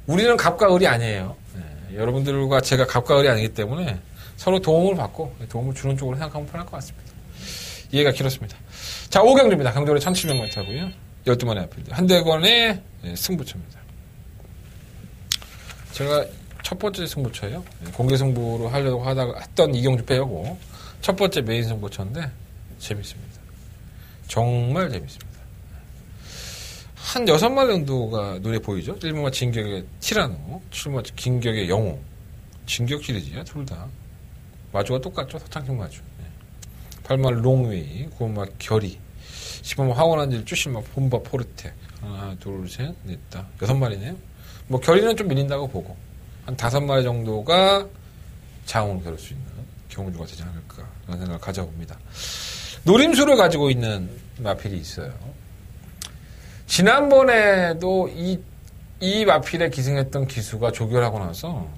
우리는 갑과 을이 아니에요. 예. 여러분들과 제가 갑과 을이 아니기 때문에 서로 도움을 받고 도움을 주는 쪽으로 생각하면 편할 것 같습니다. 이해가 길었습니다. 자, 5경주입니다. 경주월에 1700m고요. 12만의 앞필드. 한대건의 승부처입니다. 제가 첫 번째 승부처예요. 공개 승부로 하려고 하다가 했던 이경주 빼고 첫 번째 메인 승부처인데 재밌습니다. 정말 재밌습니다. 한 6마리 정도가 눈에 보이죠? 1번마 진격의 티라노, 7번마 진격의 영웅. 진격 시리즈야, 둘 다. 마주가 똑같죠. 서창식 마주. 8만 롱웨이, 9만 결이, 10만 황혼한질, 70만 봄바 포르테. 하나, 둘, 셋, 넷, 다. 6마리네요. 뭐 결이는 좀 밀린다고 보고 한 5마리 정도가 자웅을 겨룰 수 있는 경주가 되지 않을까 그런 생각을 가져봅니다. 노림수를 가지고 있는 마필이 있어요. 지난번에도 이 마필에 기승했던 기수가 조결하고 나서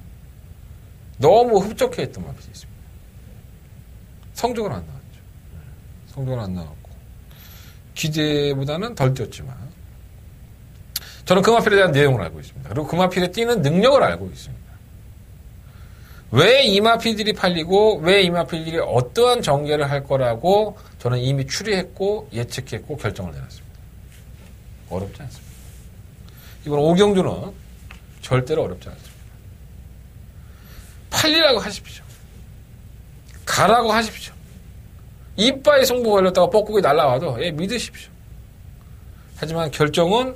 너무 흡족해했던 마필이 있습니다. 성적은 안 나왔죠. 성적은 안 나왔고 기대보다는 덜 뛰었지만 저는 그 마필에 대한 내용을 알고 있습니다. 그리고 그 마필에 뛰는 능력을 알고 있습니다. 왜 이 마필들이 팔리고 왜 이 마필들이 어떠한 전개를 할 거라고 저는 이미 추리했고 예측했고 결정을 내놨습니다. 어렵지 않습니다. 이번 오경주는 절대로 어렵지 않습니다. 팔리라고 하십시오. 가라고 하십시오. 이빠이 승부 걸렸다가 뻐꾸기 날라와도 믿으십시오. 하지만 결정은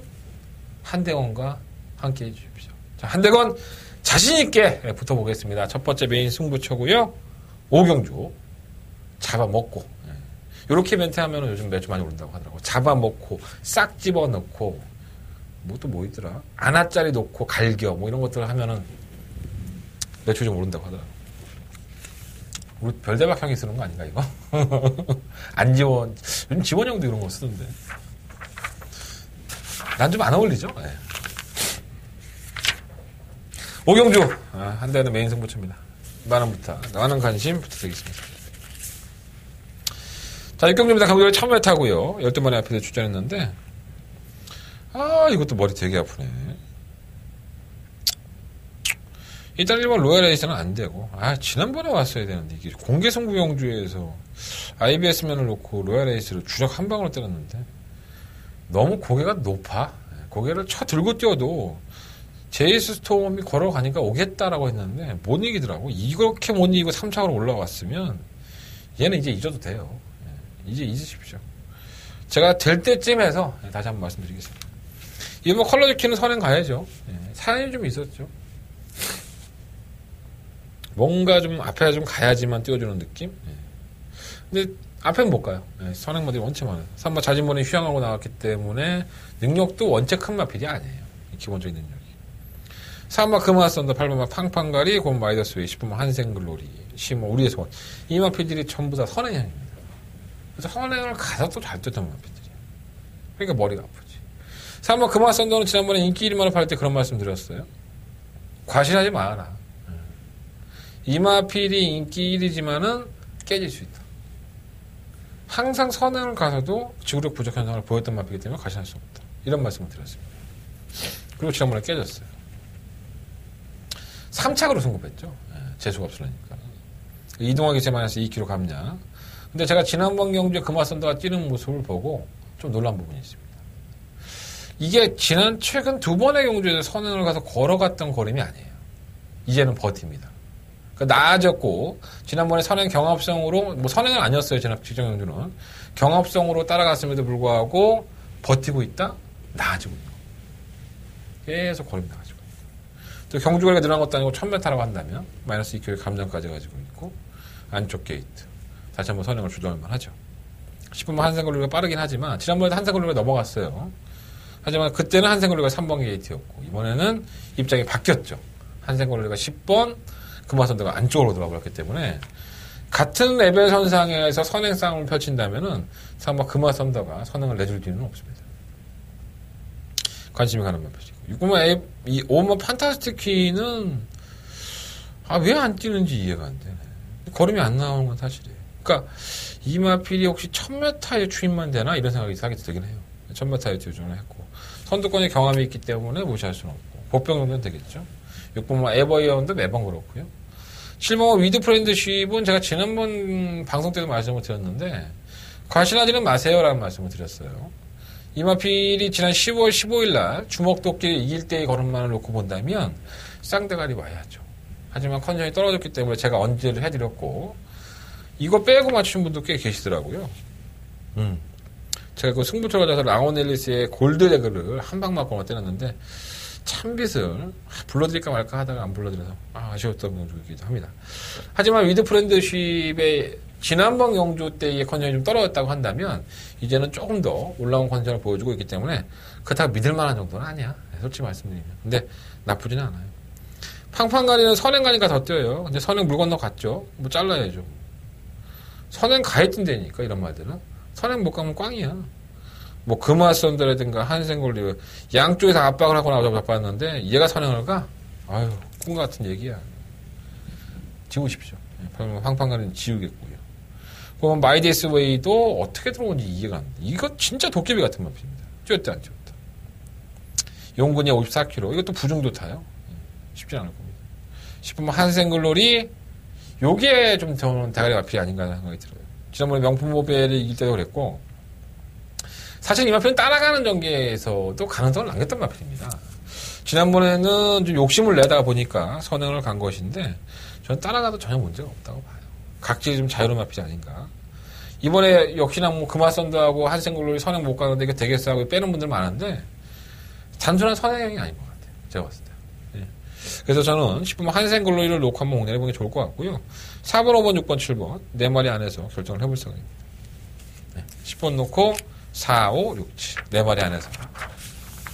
한대건과 함께 해주십시오. 자, 한대건 자신있게 붙어보겠습니다. 첫 번째 메인 승부처고요. 오경주 잡아먹고 이렇게 멘트하면 요즘 매주 많이 오른다고 하더라고요. 잡아먹고 싹 집어넣고 뭐 있더라. 안아짜리 놓고 갈겨 뭐 이런 것들 하면은 매주 좀 오른다고 하더라고요. 우리 별대박 형이 쓰는 거 아닌가 이거? 안지원 요즘 지원 형도 이런 거 쓰던데 난 좀 안 어울리죠? 네. 오경주 한대는 메인 승부처입니다. 많은 관심 부탁드리겠습니다. 자, 육경주입니다. 경주를 처음에 타고요. 12마리 앞에서 출전했는데 이것도 머리 되게 아프네. 일단 1번 로얄 에이스는 안 되고 지난번에 왔어야 되는데 이게 공개 승부 경주에서 IBS면을 놓고 로얄 에이스를 주력 한 방으로 때렸는데 너무 고개가 높아. 고개를 쳐 들고 뛰어도 제이스 스톰이 걸어가니까 오겠다라고 했는데 못 이기더라고. 이렇게 못 이기고 3차로 올라왔으면 얘는 이제 잊어도 돼요. 이제 잊으십시오. 제가 될 때쯤 해서 다시 한번 말씀드리겠습니다. 이번 컬러 지키는 선행 가야죠. 사연이 좀 있었죠. 뭔가 좀 앞에 좀 가야지만 띄워주는 느낌. 근데 앞에는 못 가요. 선행마들이 원체 많아요. 3번 자진번에 휴양하고 나왔기 때문에 능력도 원체 큰 마필이 아니에요. 기본적인 능력이. 3번 금화선더, 8번 팡팡가리, 9번 마이더스웨이, 10번 한생글로리, 10번 우리의 소원. 이 마필들이 전부 다 선행형입니다. 그래서 선행을 가서 또 잘 뛰었던 마필들이에요. 그러니까 머리가 아프지. 3번 금화선더는 지난번에 인기 1위만을 팔 때 그런 말씀 드렸어요. 과실하지 마라. 이 마필이 인기 1위지만은 깨질 수 있다. 항상 선행을 가서도 지구력 부족 현상을 보였던 마필이기 때문에 과신할 수 없다. 이런 말씀을 드렸습니다. 그리고 지난번에 깨졌어요. 3착으로 승급했죠. 재수가 없으니까. 이동하기 제 마이너스 2kg 감량. 근데 제가 지난번 경주에 금화선더가 뛰는 모습을 보고 좀 놀란 부분이 있습니다. 이게 최근 2번의 경주에서 선행을 가서 걸어갔던 걸음이 아니에요. 이제는 버팁니다. 그러니까 나아졌고 지난번에 선행 경합성으로 선행은 아니었어요. 직전 경주는 경합성으로 따라갔음에도 불구하고 버티고 있다. 나아지고 있고 계속 걸음이 나가지고 또 경주거리가 늘어난 것도 아니고 1000m라고 한다면 마이너스 2kg 감정까지 가지고 있고 안쪽 게이트 다시 한번 선행을 주도할 만하죠. 10분만 한생글로리가 빠르긴 하지만 지난번에도 한생글로리가 넘어갔어요. 하지만 그때는 한생글로리가 3번 게이트였고 이번에는 입장이 바뀌었죠. 한생글로리가 10번 금화선더가 안쪽으로 들어가버렸기 때문에 같은 레벨 선상에서 선행 싸움을 펼친다면은 상마 금화선더가 선행을 내줄 뒤는 없습니다. 관심이 가는 마필이고 5번 판타스틱 퀸은 왜 안 뛰는지 이해가 안 되네. 걸음이 안 나오는 건 사실이에요. 그러니까 이 마필이 혹시 1000m에 추임만 되나 이런 생각이 사기 들긴 해요. 1000m에 도전을 했고 선두권의 경험이 있기 때문에 무시할 수는 없고 보병 정도는 되겠죠. 6번 에버이언도 매번 그렇고요. 7번 위드 프렌드쉽은 제가 지난번 방송 때도 말씀을 드렸는데 과신하지는 마세요라는 말씀을 드렸어요. 이 마필이 지난 10월 15일 날 주먹도끼를 이길 때의 걸음만을 놓고 본다면 쌍대가리 와야죠. 하지만 컨디션이 떨어졌기 때문에 제가 언제를 해드렸고 이거 빼고 맞추신 분도 꽤 계시더라고요. 제가 그 승부처를 가서 라온 앨리스의 골드레그를 한 방 맞고 때렸는데 참빗을 불러드릴까 말까 하다가 안 불러드려서 아쉬웠던 경주이기도 합니다. 하지만 위드 프렌드십의 지난번 경주 때의 컨디션이 좀 떨어졌다고 한다면 이제는 조금 더 올라온 컨디션을 보여주고 있기 때문에 그렇다고 믿을 만한 정도는 아니야. 솔직히 말씀드리면. 근데 나쁘진 않아요. 팡팡가리는 선행 가니까 더 뛰어요. 근데 선행 물 건너 갔죠. 뭐 잘라야죠. 선행 가야 뛴다니까 이런 말들은. 선행 못 가면 꽝이야. 뭐 금화선더라든가 한생골리 양쪽에서 압박을 하고 나오자고 잡았는데 얘가 선행을 가? 아유 꿈 같은 얘기야. 지우십시오. 팡팡가리는 지우겠고요. 그럼 마이데스 웨이도 어떻게 들어온지 이해가 안 돼. 이거 진짜 도깨비 같은 마필입니다. 쥐었다 안 쥐었다. 용군이 54km. 이것도 부중도 타요. 쉽지 않을 겁니다. 싶으면 한생글롤이 요게 좀 저는 대가리 마필이 아닌가 하는 생각이 들어요. 지난번에 명품모벨을 이길 때도 그랬고 사실 이 마필은 따라가는 전개에서도 가능성을 남겼던 마필입니다. 지난번에는 좀 욕심을 내다가 보니까 선행을 간 것인데 저는 따라가도 전혀 문제가 없다고 봐요. 각질이 좀 자유로운 마필이 아닌가. 이번에 역시나 뭐 금화선도하고 한생글롤이 선행 못 가는데 이게 되겠어 하고 빼는 분들 많은데 단순한 선행이 아닌 것 같아요. 제가 봤을 때. 예. 그래서 저는 10번 한생글로리를 놓고 한번 공략해보는 게 좋을 것 같고요. 4번, 5번, 6번, 7번 4마리 안에서 결정을 해볼 생각입니다. 네. 10번 놓고 4, 5, 6, 7 4마리 안에서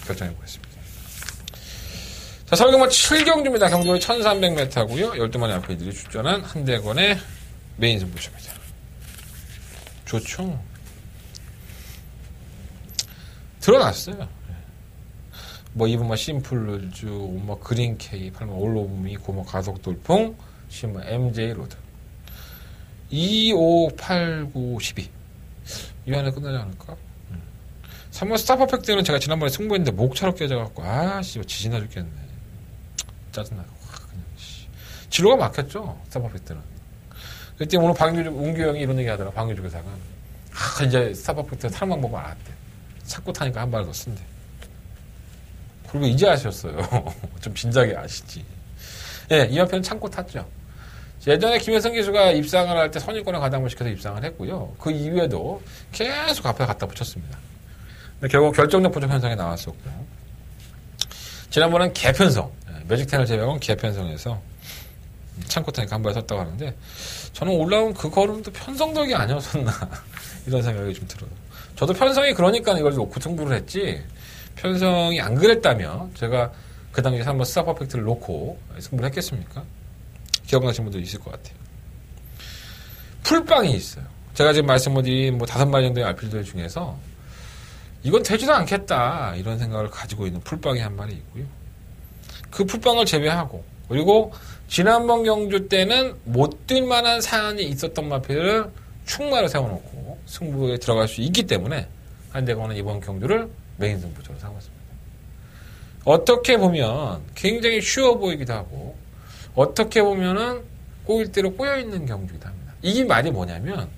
결정해보겠습니다. 자, 설경마 7경주입니다. 경주는 1300m고요. 12마리 앞에들이 출전한 한대건의 메인 승부처입니다. 좋죠. 드러났어요. 뭐 이번 심플루즈, 뭐 그린 K, 팔만 올로브미, 고모 가속 돌풍, 뭐 MJ 로드. 2, 5, 8, 9, 12. 이 안에 끝나지 않을까? 3번 스타 퍼펙트는 제가 지난번에 승부했는데 목차로 깨져갖고 아씨 지진나 죽겠네. 짜증나고 그냥 진로가 막혔죠. 스타 퍼펙트는. 그때 오늘 운규 형이 이런 얘기 하더라. 방유주 교사가 이제 스타 퍼펙트 타는 방법 알았대. 찾고 타니까 한 발 더 쓴대. 그리고 이제 아셨어요. 좀 진작에 아시지. 예, 이 마필은 참고 탔죠. 예전에 김혜성 기수가 입상을 할 때 선임권에 가담을 시켜서 입상을 했고요. 그 이후에도 계속 앞에 갖다 붙였습니다. 근데 결국 결정력 부족 현상이 나왔었고, 지난번엔 개편성, 매직텐을 제외하고는 개편성에서 참고 타니까 한 발 섰다고 하는데, 저는 올라온 그 걸음도 편성덕이 아니었었나, 이런 생각이 좀 들어요. 저도 편성이 그러니까 이걸 놓고 승부를 했지, 편성이 안 그랬다면 제가 그 당시에 한번 스타 퍼펙트를 놓고 승부를 했겠습니까? 기억나시는 분도 있을 것 같아요. 풀빵이 있어요. 제가 지금 말씀드린 뭐 5마리 정도의 알필들 중에서 이건 되지도 않겠다 이런 생각을 가지고 있는 풀빵이 한 마리 있고요. 그 풀빵을 제외하고 그리고 지난번 경주 때는 못 뛸 만한 사안이 있었던 마필을 충마를 세워놓고 승부에 들어갈 수 있기 때문에 한대건은 이번 경주를 메인 승부처로 삼았습니다. 어떻게 보면 굉장히 쉬워 보이기도 하고 어떻게 보면은 꼬일 대로 꼬여있는 경주이기도 합니다. 이 말이 뭐냐면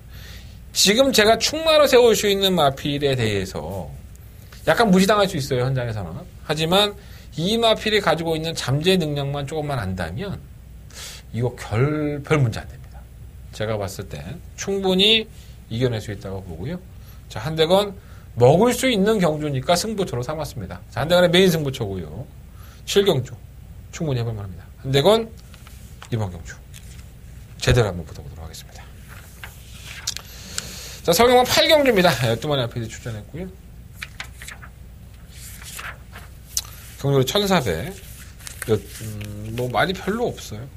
지금 제가 충마로 세울 수 있는 마필에 대해서 약간 무시당할 수 있어요. 현장에서는. 하지만 이 마필이 가지고 있는 잠재 능력만 조금만 안다면 이거 별 문제 안 됩니다. 제가 봤을 땐 충분히 이겨낼 수 있다고 보고요. 자, 한대건 먹을 수 있는 경주니까 승부처로 삼았습니다. 자, 한대건의 메인 승부처고요. 7경주 충분히 해볼 만합니다. 한대건 이번 경주 제대로 한번 붙어보도록 하겠습니다. 자, 서경만 8경주입니다. 12마리 앞에 출전했고요. 경주로 1400. 뭐 말이 별로 없어요.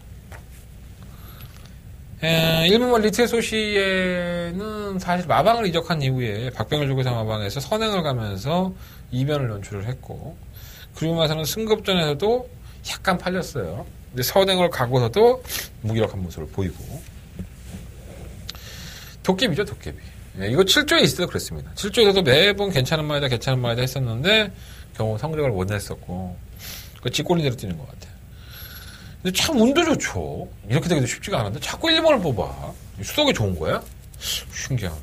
1번만 리틀 소시에는 사실 마방을 이적한 이후에 박병일 조교사 마방에서 선행을 가면서 이변을 연출을 했고, 그리고 나서는 승급전에서도 약간 팔렸어요. 근데 선행을 가고서도 무기력한 모습을 보이고. 도깨비죠, 도깨비. 이거 7조에 있을 때도 그랬습니다. 7조에서도 매번 괜찮은 말이다 했었는데, 경우 성적을 못 냈었고, 그 쥐꼬리대로 뛰는 것 같아요. 근데 참 운도 좋죠. 이렇게 되기도 쉽지가 않은데 자꾸 1번을 뽑아. 수덕이 좋은 거야? 신기하네.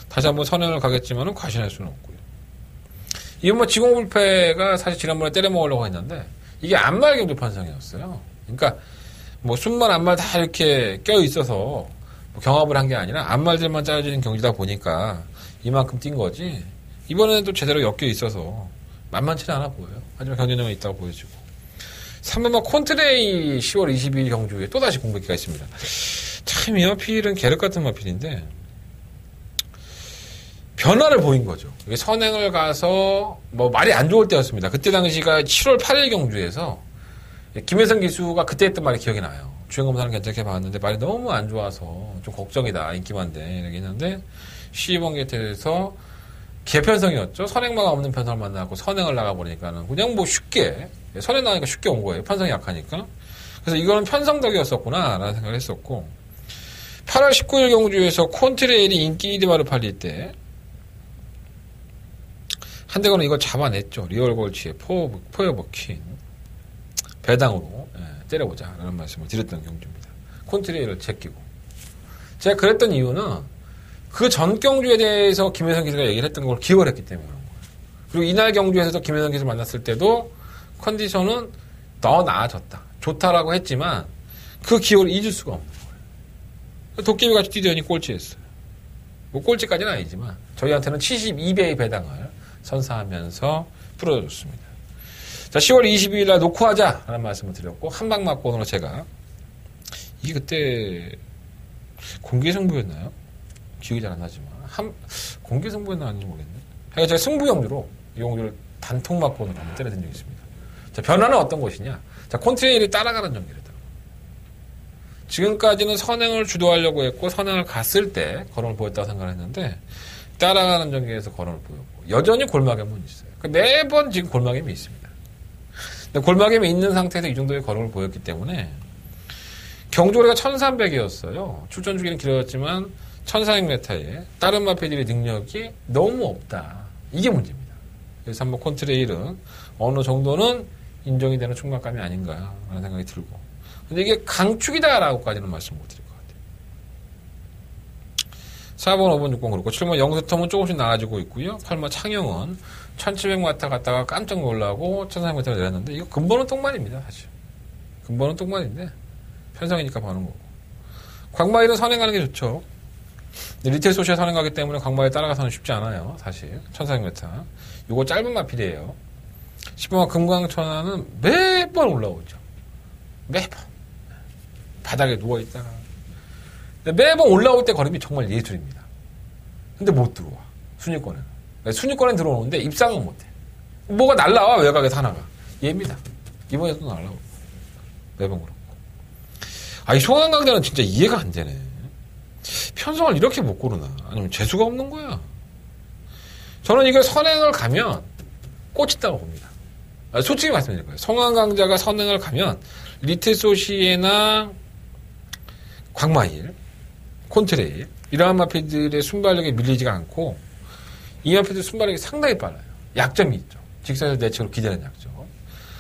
다시 한번 선행을 가겠지만은 과신할 수는 없고요. 이건 뭐 지공불패가 사실 지난번에 때려먹으려고 했는데 이게 안말 경주 편성이었어요. 그러니까 뭐 순말 안말 다 이렇게 껴있어서 뭐 경합을 한 게 아니라 안말들만 짜여지는 경기다 보니까 이만큼 뛴 거지. 이번에는 또 제대로 엮여 있어서 만만치 않아 보여요. 하지만 경쟁력은 있다고 보여지고. 3번만 콘트레이 10월 22일 경주에 또다시 공백기가 있습니다. 참, 이 마필은 계륵 같은 마필인데, 변화를 보인 거죠. 이게 선행을 가서, 말이 안 좋을 때였습니다. 그때 당시가 7월 8일 경주에서, 김혜성 기수가 그때 했던 말이 기억이 나요. 주행검사는 괜찮게 봤는데, 말이 너무 안 좋아서, 좀 걱정이다, 인기만데, 이렇게 했는데, 12번 게이트에서, 개편성이었죠. 선행마가 없는 편성을 만나고 선행을 나가버리니까는 그냥 쉽게 선행 나가니까 쉽게 온 거예요. 편성이 약하니까. 그래서 이거는 편성덕이었었구나 라는 생각을 했었고 8월 19일 경주에서 콘트레일이 인기 1위마를 팔릴 때 한대건은 이걸 잡아냈죠. 리얼골치의 포에버퀸 배당으로 때려보자 라는 말씀을 드렸던 경주입니다. 콘트레일을 제끼고 제가 그랬던 이유는 그 전 경주에 대해서 김혜성 기수가 얘기를 했던 걸 기억을 했기 때문에 그런 거예요. 그리고 이날 경주에서도 김혜성 기수를 만났을 때도 컨디션은 더 나아졌다. 좋다라고 했지만 그 기억을 잊을 수가 없는 거예요. 도깨비같이 뛰더니 꼴찌했어요. 꼴찌까지는 아니지만 저희한테는 72배의 배당을 선사하면서 풀어줬습니다. 자, 10월 22일 날 놓고 하자라는 말씀을 드렸고 한방 맞고으로 제가 이게 그때 공개승부였나요? 기억이 잘 안 나지만 공개 승부였나 아닌지 모르겠네. 그러니까 제가 승부 경주로 이 경주를 단통 막권으로 한번 때려든 적이 있습니다. 자, 변화는 어떤 것이냐? 자, 콘트레일이 따라가는 전개랬다. 지금까지는 선행을 주도하려고 했고 선행을 갔을 때 걸음을 보였다고 생각을 했는데 따라가는 전개에서 걸음을 보였고 여전히 골막염은 있어요. 그러니까 매번 지금 골막염이 있습니다. 근데 골막염이 있는 상태에서 이 정도의 걸음을 보였기 때문에 경주거리가 1300이었어요. 출전 주기는 길어졌지만 1400m에 다른 마필들의 능력이 너무 없다. 이게 문제입니다. 그래서 한번 콘트레일은 어느 정도는 인정이 되는 충만감이 아닌가라는 생각이 들고. 근데 이게 강축이다라고까지는 말씀 못 드릴 것 같아요. 4번, 5번, 6번 그렇고 7번 영수텀은 조금씩 나아지고 있고요. 8번 창영은 1700m 갔다가 깜짝 놀라고 1400m 내렸는데 이거 근본은 똥말입니다. 사실. 근본은 똥말인데 편성이니까 보는 거고. 광마일은 선행하는 게 좋죠. 리틀 소시에 선행하기 때문에 광마에 따라가서는 쉽지 않아요. 사실 1400m. 이거 짧은 마필이에요. 10번과 금강천하는 매번 올라오죠. 매번. 바닥에 누워있다가. 근데 매번 올라올 때 걸음이 정말 예술입니다. 근데 못 들어와. 순위권에는. 순위권에 들어오는데 입상은 못해. 뭐가 날라와 외곽에서 하나가. 얘입니다. 이번에도 날라오고. 매번 그렇고. 이 송환강자는 진짜 이해가 안 되네. 편성을 이렇게 못 고르나? 아니면 재수가 없는 거야? 저는 이걸 선행을 가면 꽂힌다고 봅니다. 솔직히 말씀드릴 거예요. 송환강자가 선행을 가면 리틀소시에나 광마일, 콘트레일 이러한 마필들의 순발력에 밀리지가 않고 이 마필들 순발력이 상당히 빨라요. 약점이 있죠. 직선에서 내측으로 기대는 약점.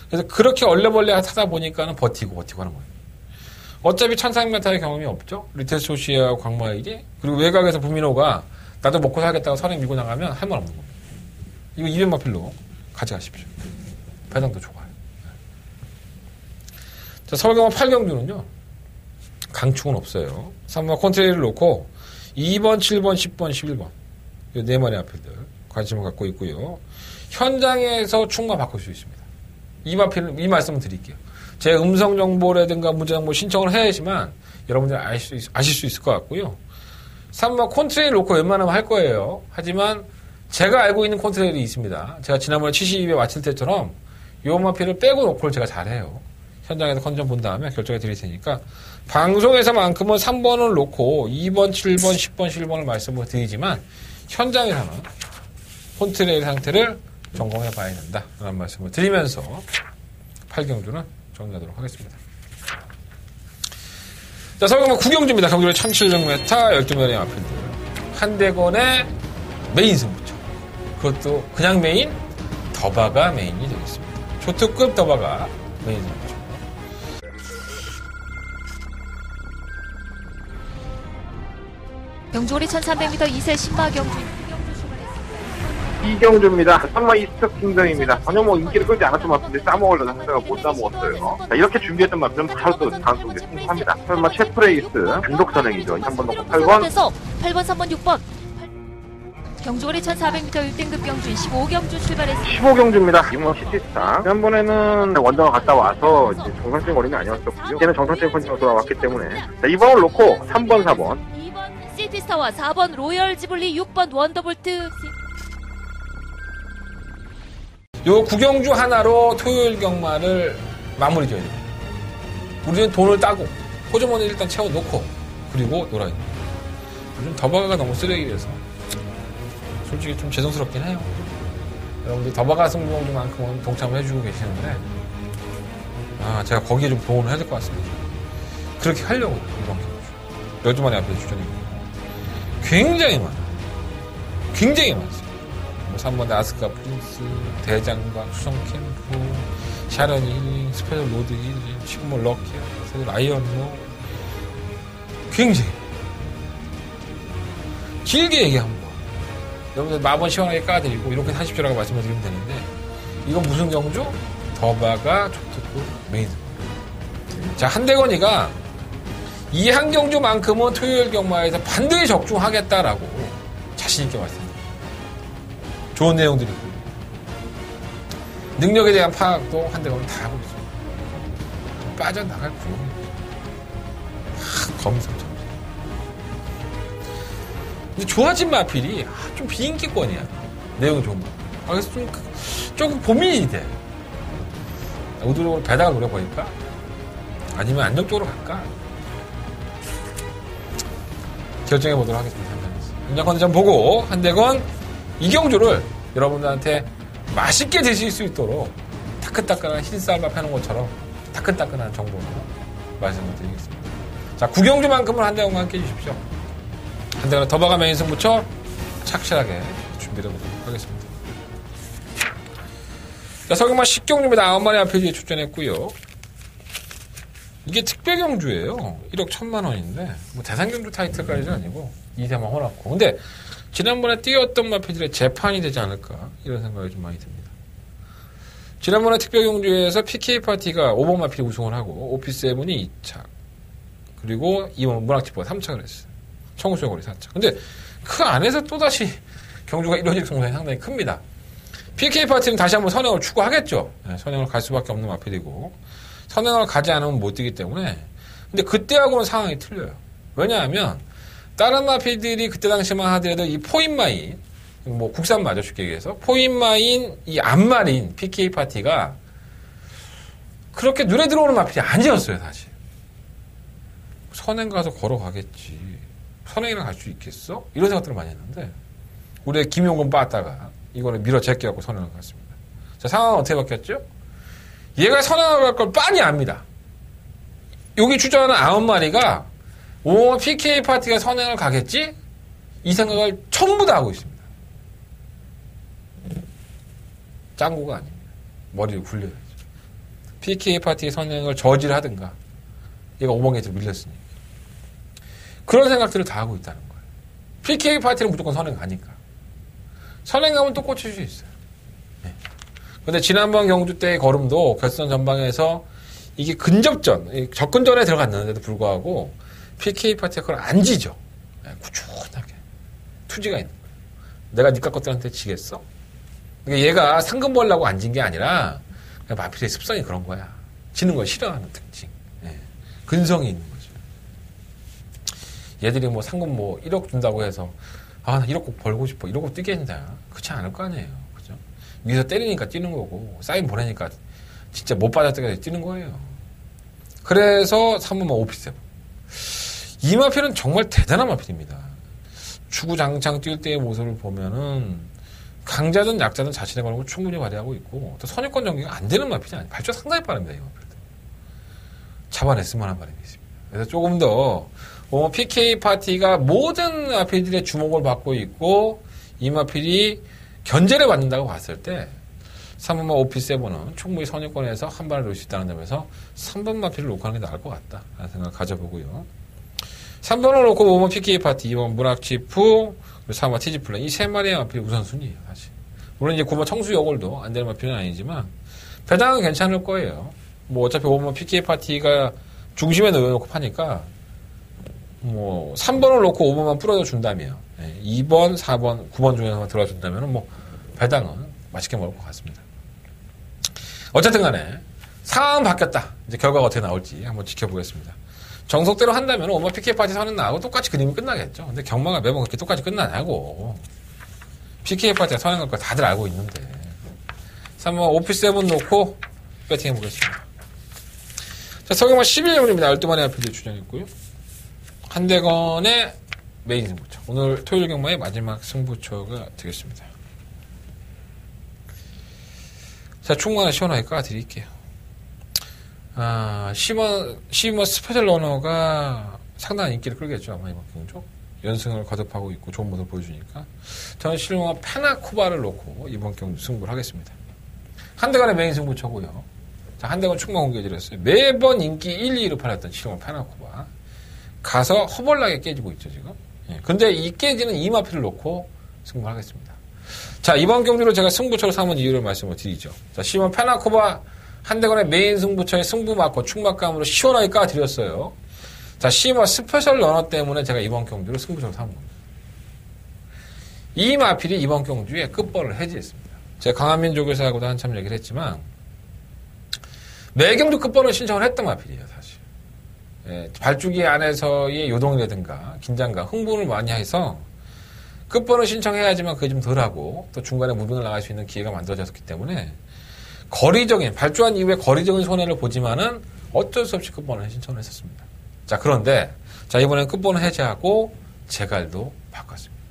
그래서 그렇게 얼레벌레 하다 보니까는 버티고 하는 거예요. 어차피 1400m의 경험이 없죠. 리틀소시와 광마일이. 그리고 외곽에서 부민호가 나도 먹고 살겠다고 선행 밀고 나가면 할 말 없는 겁니다. 이거 200마필로 가져가십시오. 배당도 좋아요. 자, 서울경마 8경주는요. 강축은 없어요. 3번 콘트레일을 놓고 2번, 7번, 10번, 11번 이 네 마리 마필들 관심을 갖고 있고요. 현장에서 충마 바꿀 수 있습니다. 이 말씀을 드릴게요. 제 음성 정보라든가 문자 정보 신청을 해야지만 여러분들 아실 수 있을 것 같고요. 3번 콘트레일 놓고 웬만하면 할 거예요. 하지만 제가 알고 있는 콘트레일이 있습니다. 제가 지난번에 72회 마칠 때처럼 요 마필을 빼고 놓고를 제가 잘해요. 현장에서 컨디션 본 다음에 결정해 드릴 테니까 방송에서만큼은 3번을 놓고 2번, 7번, 10번, 11번을 말씀을 드리지만 현장에서는 콘트레일 상태를 점검해 봐야 된다 라는 말씀을 드리면서 8경주는 정리하도록 하겠습니다. 자, 서울경마 9경주입니다. 경주를 1700m 12마리 마필들 한대건의 메인 승부처. 그것도 그냥 메인, 더바가 메인이 되겠습니다. 초특급 더바가 메인 승부처. 경주거리 1300m 2세 신마경주 이경주입니다. 3마 이스트 킹덤입니다. 전혀 인기를 끌지 않았던 마필인데 싸먹으려다 하다가 못 싸먹었어요. 자, 이렇게 준비했던 마필은 바로 또 다음 경기에 승부합니다. 설마 셰프레이스 단독 선행이죠. 한번 넣고 8번. 8번, 3번, 6번 경주거리 1400m 1등급 경주인 15경주 출발했습니다. 15경주입니다. 이번 시티스타. 지난번에는 원정을 갔다 와서 이제 정상적인 거리는 아니었었고요. 이제는 정상적인 컨디션으로 돌아왔기 때문에. 자, 2번을 놓고 3번, 4번. 2번 시티스타와 4번 로열 지블리, 6번 원더볼트. 요 구경주 하나로 토요일 경마를 마무리 줘야 됩니다. 우리는 돈을 따고 호주머니 일단 채워놓고 그리고 놀아야 됩니다. 요즘 더바가가 너무 쓰레기라서 솔직히 좀 죄송스럽긴 해요. 여러분들 더바가 승부경주만큼은 동참을 해주고 계시는데 제가 거기에 좀 도움을 해야 될 것 같습니다. 그렇게 하려고 이번 경주 12마리 앞에 추천입니다. 굉장히 많아요. 굉장히 많습니다. 3번에 아스카 프린스, 대장박, 수성 캠프, 샤런이 힐링, 스페셜 로드 힐링, 시그몰 럭키야, 아이언로. 굉장히. 길게 얘기하면 뭐. 여러분들 마번 시원하게 까드리고, 이렇게 하십시오라고 말씀을 드리면 되는데, 이건 무슨 경주? 더바가 족특구 메인. 자, 한대건이가 이 한 경주만큼은 토요일 경마에서 반드시 적중하겠다라고 자신있게 말씀드립니다. 좋은 내용들이 있고 능력에 대한 파악도 한대건 다 하고 있습니다. 빠져나갈 구멍입니다. 검색처럼. 근데 좋아진 마필이 좀 비인기권이야. 내용이 좋은 거. 그래서 조금 고민이 돼. 의도적으로 배당을 노려보니까 아니면 안정적으로 갈까? 결정해보도록 하겠습니다. 현장 컨디션 보고 한대건 이경주를 여러분들한테 맛있게 드실 수 있도록 따끈따끈한 흰쌀밥 해놓은 것처럼 따끈따끈한 정보로 말씀을 드리겠습니다. 자, 구경주만큼은 한대건과 함께 해주십시오. 한대건은 더바가 메인 승부처 착실하게 준비를 해보도록 하겠습니다. 자, 서경마 10경주입니다. 9마리 앞에 출전했고요. 이게 특별경주예요. 1억 1,000만 원인데 뭐 대상경주 타이틀까지는 아니고 2대만 허놨고. 근데 지난번에 뛰었던 마필들의 재판이 되지 않을까 이런 생각이 좀 많이 듭니다. 지난번에 특별경주에서 PK파티가 5번 마필 우승을 하고 OP7이 2차 그리고 2번 문학집보가 3착을 했어요. 청구수요거리 4차. 근데 그 안에서 또다시 경주가 이뤄질 가능성이 상당히 큽니다. PK파티는 다시 한번 선행을 추구하겠죠. 네, 선행을 갈 수밖에 없는 마필이고 선행을 가지 않으면 못 뛰기 때문에. 근데 그때하고는 상황이 틀려요. 왜냐하면 다른 마필들이 그때 당시만 하더라도 이 포인마인, 뭐 국산 맞아 쉽게 얘기해서 포인마인 이 앞말인 PK파티가 그렇게 눈에 들어오는 마필이 아니었어요, 사실. 선행 가서 걸어가겠지. 선행이랑 갈 수 있겠어? 이런 생각들을 많이 했는데 우리의 김용근 빠따가 이거를 밀어 제껴갖고 선행을 갔습니다. 자, 상황은 어떻게 바뀌었죠? 얘가 선행을 갈 걸 빤히 압니다. 여기 주저하는 9마리가 오, PK파티가 선행을 가겠지? 이 생각을 전부 다 하고 있습니다. 짱구가 아닙니다. 머리를 굴려야죠. PK파티의 선행을 저지하든가 얘가 5번 게이트로 밀렸으니까. 그런 생각들을 다 하고 있다는 거예요. PK파티는 무조건 선행 가니까. 선행 가면 또 꽂힐 수 있어요. 네. 근데 지난번 경주 때의 걸음도 결선 전방에서 이게 근접전, 접근전에 들어갔는데도 불구하고 PK파티가 그걸 안 지죠. 꾸준하게. 투지가 있는 거예요. 내가 니까 것들한테 지겠어? 그러니까 얘가 상금 벌려고 안 진 게 아니라 마필의 습성이 그런 거야. 지는 걸 싫어하는 특징. 예. 근성이 있는 거죠. 얘들이 뭐 상금 뭐 1억 준다고 해서 나 1억 꼭 벌고 싶어. 이러고 뛰겠냐. 그렇지 않을 거 아니에요. 그죠? 위에서 때리니까 뛰는 거고 사인 보내니까 진짜 못 받을 때까지 뛰는 거예요. 그래서 3번만 오피스. 이 마필은 정말 대단한 마필입니다. 주구장창 뛸 때의 모습을 보면은 강자든 약자든 자신의 걸음을 충분히 발휘하고 있고 또 선입권 전개가 안 되는 마필이 아니에요. 발주가 상당히 빠릅니다. 이 마필도. 잡아냈을 만한 바람이 있습니다. 그래서 조금 더 PK파티가 모든 마필들의 주목을 받고 있고 이 마필이 견제를 받는다고 봤을 때 3번마 OP7은 충분히 선입권에서 한 발을 놓을 수 있다는 점에서 3번 마필을 놓고 하는 게 나을 것 같다 라는 생각을 가져보고요. 3번을 놓고 5번 PK파티, 2번 문학지프, 3번 티지플랜 이 세 마리의 마필이 우선순위예요. 사실. 물론 이제 9번 청수여골도 안 되는 마필은 아니지만 배당은 괜찮을 거예요. 뭐 어차피 5번 PK파티가 중심에 놓여놓고 파니까 뭐 3번을 놓고 5번만 풀어줘 준다면 예, 2번, 4번, 9번 중에서 들어준다면 뭐 배당은 맛있게 먹을 것 같습니다. 어쨌든 간에 상황은 바뀌었다. 이제 결과가 어떻게 나올지 한번 지켜보겠습니다. 정석대로 한다면 오마 PK 파티 선언 나하고 똑같이 그림이 끝나겠죠. 근데 경마가 매번 그렇게 똑같이 끝나냐고. PK 파티가 선언할 거 다들 알고 있는데. 그래서 한번 오피7 놓고 배팅해 보겠습니다. 자, 서경마 11년입니다. 12만의 RPD 추정했고요. 한대건의 메인 승부처. 오늘 토요일 경마의 마지막 승부처가 되겠습니다. 자, 충분한 시원하게 까드릴게요. 시머 스페셜 러너가 상당한 인기를 끌겠죠. 아마 이번 경주. 연승을 거듭하고 있고 좋은 모습을 보여주니까. 저는 실버 페나코바를 놓고 이번 경주 승부를 하겠습니다. 한대건의 메인 승부처고요. 자, 한대건 충만 공개해드렸어요. 매번 인기 1, 2위로 팔았던 실버 페나코바. 가서 허벌나게 깨지고 있죠, 지금. 예. 근데 이 깨지는 이마피를 놓고 승부를 하겠습니다. 자, 이번 경주로 제가 승부처로 삼은 이유를 말씀을 드리죠. 자, 시몬 페나코바 한대건의 메인 승부처의 승부 맞고 충막감으로 시원하게 까드렸어요. 자, 시몬 스페셜 러너 때문에 제가 이번 경주로 승부처로 삼은 겁니다. 이 마필이 이번 경주에 끝번을 해지했습니다. 제가 강한민족에서하고도 한참 얘기를 했지만 매 경주 끝번을 신청을 했던 마필이에요, 사실. 예, 발주기 안에서의 요동이라든가 긴장감, 흥분을 많이 해서 끝번을 신청해야지만 그게 좀 덜하고 또 중간에 무빙을 나갈 수 있는 기회가 만들어졌기 때문에 거리적인, 발주한 이후에 거리적인 손해를 보지만은 어쩔 수 없이 끝번을 신청을 했었습니다. 자, 그런데, 자, 이번엔 끝번을 해제하고 제갈도 바꿨습니다.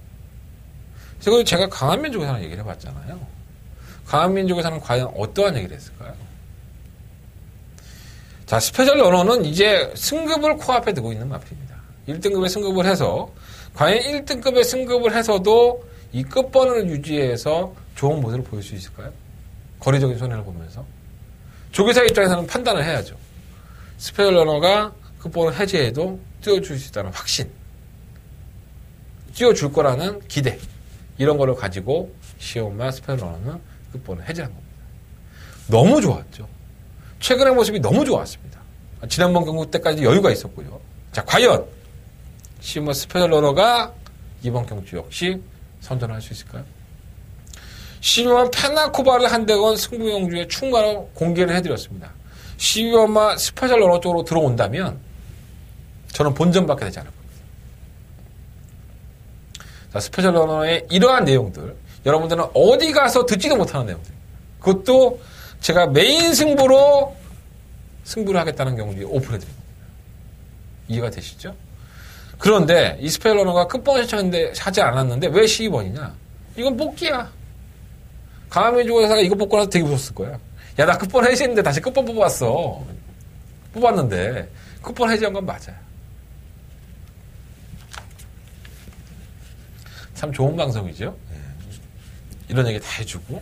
그리고 제가 강한민족에서는 얘기를 해봤잖아요. 강한민족에서는 과연 어떠한 얘기를 했을까요? 자, 스페셜 러너는 이제 승급을 코앞에 두고 있는 마필입니다. 1등급의 승급을 해서, 과연 1등급의 승급을 해서도 이 끝번을 유지해서 좋은 모습을 보일 수 있을까요? 거리적인 손해를 보면서. 조교사 입장에서는 판단을 해야죠. 스페셜 러너가 끝번을 해제해도 뛰어줄 수 있다는 확신. 뛰어줄 거라는 기대. 이런 거를 가지고 시온마 스페셜 러너는 끝번을 해제한 겁니다. 너무 좋았죠. 최근의 모습이 너무 좋았습니다. 지난번 경기 때까지 여유가 있었고요. 자, 과연 시온마 스페셜 러너가 이번 경주 역시 선전할 수 있을까요? 시온마 페나코바를 한대건 승부경주에 충마로 공개를 해드렸습니다. 시온마 스페셜 러너 쪽으로 들어온다면 저는 본전받게 되지 않을 겁니다. 자, 스페셜 러너의 이러한 내용들, 여러분들은 어디 가서 듣지도 못하는 내용들. 그것도 제가 메인 승부로 승부를 하겠다는 경우에 오픈해드립니다. 이해가 되시죠? 그런데 이 스페셜 러너가 끝번 신청했는데 하지 않았는데 왜 12번이냐? 이건 뽑기야. 강화민족 회사가 이거 뽑고 나서 되게 무섭을 거야. 야, 나 끝번 해지했는데 다시 끝번 뽑았어. 뽑았는데 끝번 해지한 건 맞아요. 참 좋은 방송이죠. 이런 얘기 다 해주고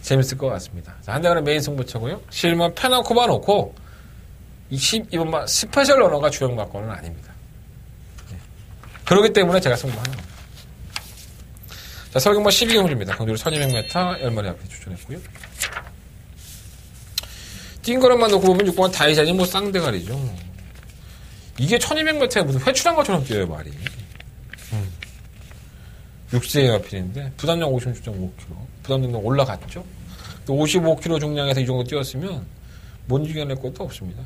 재밌을 것 같습니다. 자, 한대건의 메인 승부처고요. 실만 페나코바 놓고 이번 스페셜 러너가 주역 막건은 아닙니다. 그렇기 때문에 제가 승부하는 겁니다. 자, 설경마 12경주입니다. 경주를 1200m 10마리 앞에 추천했고요. 뛴 거랑만 놓고 보면 6번 다이자니 뭐 쌍대가리죠. 이게 1200m에 무슨 회출한 것처럼 뛰어요, 말이. 6세의 마필인데 부담량 56.5kg. 부담량도 올라갔죠. 또 55kg 중량에서 이 정도 뛰었으면 못 이겨낼 것도 없습니다.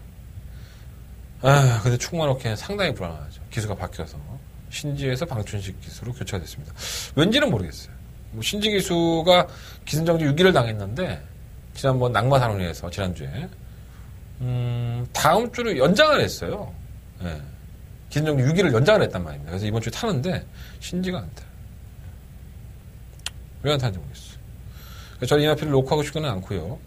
근데 충만호케는 상당히 불안하죠. 기수가 바뀌어서 신지에서 방춘식 기수로 교체가 됐습니다. 왠지는 모르겠어요. 뭐 신지 기수가 기승정지 6위를 당했는데 지난번 낙마산원에서 지난주에 다음 주를 연장을 했어요. 네. 기승정지 6위를 연장을 했단 말입니다. 그래서 이번 주에 타는데 신지가 안 타요. 왜 안 타는지 모르겠어요. 그래서 저는 이 마필을 놓고 하고 싶지는 않고요.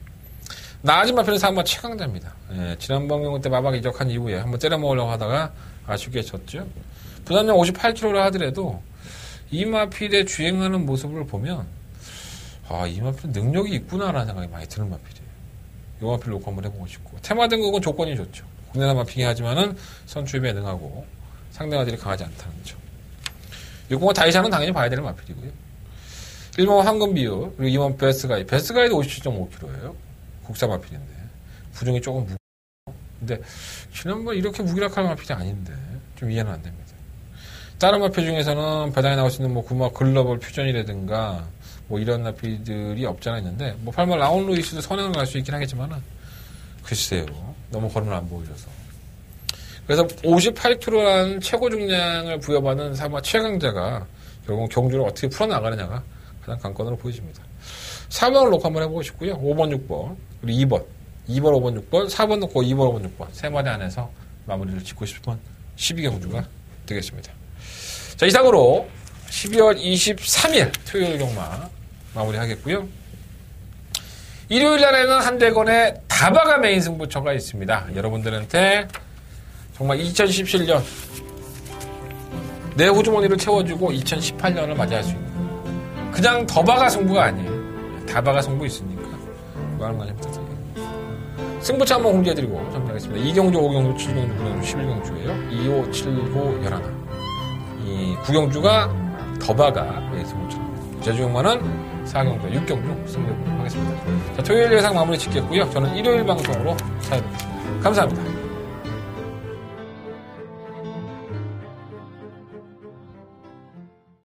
나아진 마필은 상마 최강자입니다. 예, 지난번 경우 때 마박 이적한 이후에 한번 때려 먹으려고 하다가 아쉽게 졌죠. 부담량 58kg라 하더라도 이 마필의 주행하는 모습을 보면 이 마필은 능력이 있구나라는 생각이 많이 드는 마필이에요. 이 마필 놓고 한번 해보고 싶고 테마 등급은 조건이 좋죠. 국내산 마필이긴 하지만은 선출입에 능하고 상대가들이 강하지 않다는 점. 6번 다이샤는 당연히 봐야 되는 마필이고요. 1번 황금 비율, 그리고 2번 베스가이드 57.5kg예요. 국산 마필인데. 부종이 조금 무거워. 근데, 지난번 이렇게 무기력한 마필이 아닌데, 좀 이해는 안 됩니다. 다른 마표 중에서는 배당에 나올 수 있는 뭐 구마 글로벌 퓨전이라든가 뭐 이런 마피들이 없잖아 있는데 뭐 8만 라운 루이스도 선행을 갈 수 있긴 하겠지만은 글쎄요. 너무 거름을 안 보여줘서. 그래서 58kg라는 최고 중량을 부여받는 사마 최강자가 결국 경주를 어떻게 풀어나가느냐가 가장 관건으로 보여집니다. 4번을 놓고 한번 해보고 싶고요. 5번, 6번, 그리고 2번, 5번, 6번, 4번 놓고 2번, 5번, 6번 세 마디 안에서 마무리를 짓고 싶은 12경주가 되겠습니다. 자, 이상으로 12월 23일 토요일 경마 마무리하겠고요. 일요일 날에는 한대건의 다바가 메인 승부처가 있습니다. 여러분들한테 정말 2017년 내 호주머니를 채워주고 2018년을 맞이할 수 있는 그냥 더바가 승부가 아니에요. 다바가 승부 있으니까 많은 관심 부탁드립니다. 승부처 한번 공개해드리고 정리하겠습니다. 2경주, 5경주, 7경주, 9경주, 11경주예요. 2, 5, 7, 9, 11. 이 9경주가 더바가 메인 승부처입니다. 제주경마는 4경주, 6경주 승부해보도록 하겠습니다. 자, 토요일 예상 마무리 짓겠고요. 저는 일요일 방송으로 찾아뵙겠습니다. 감사합니다.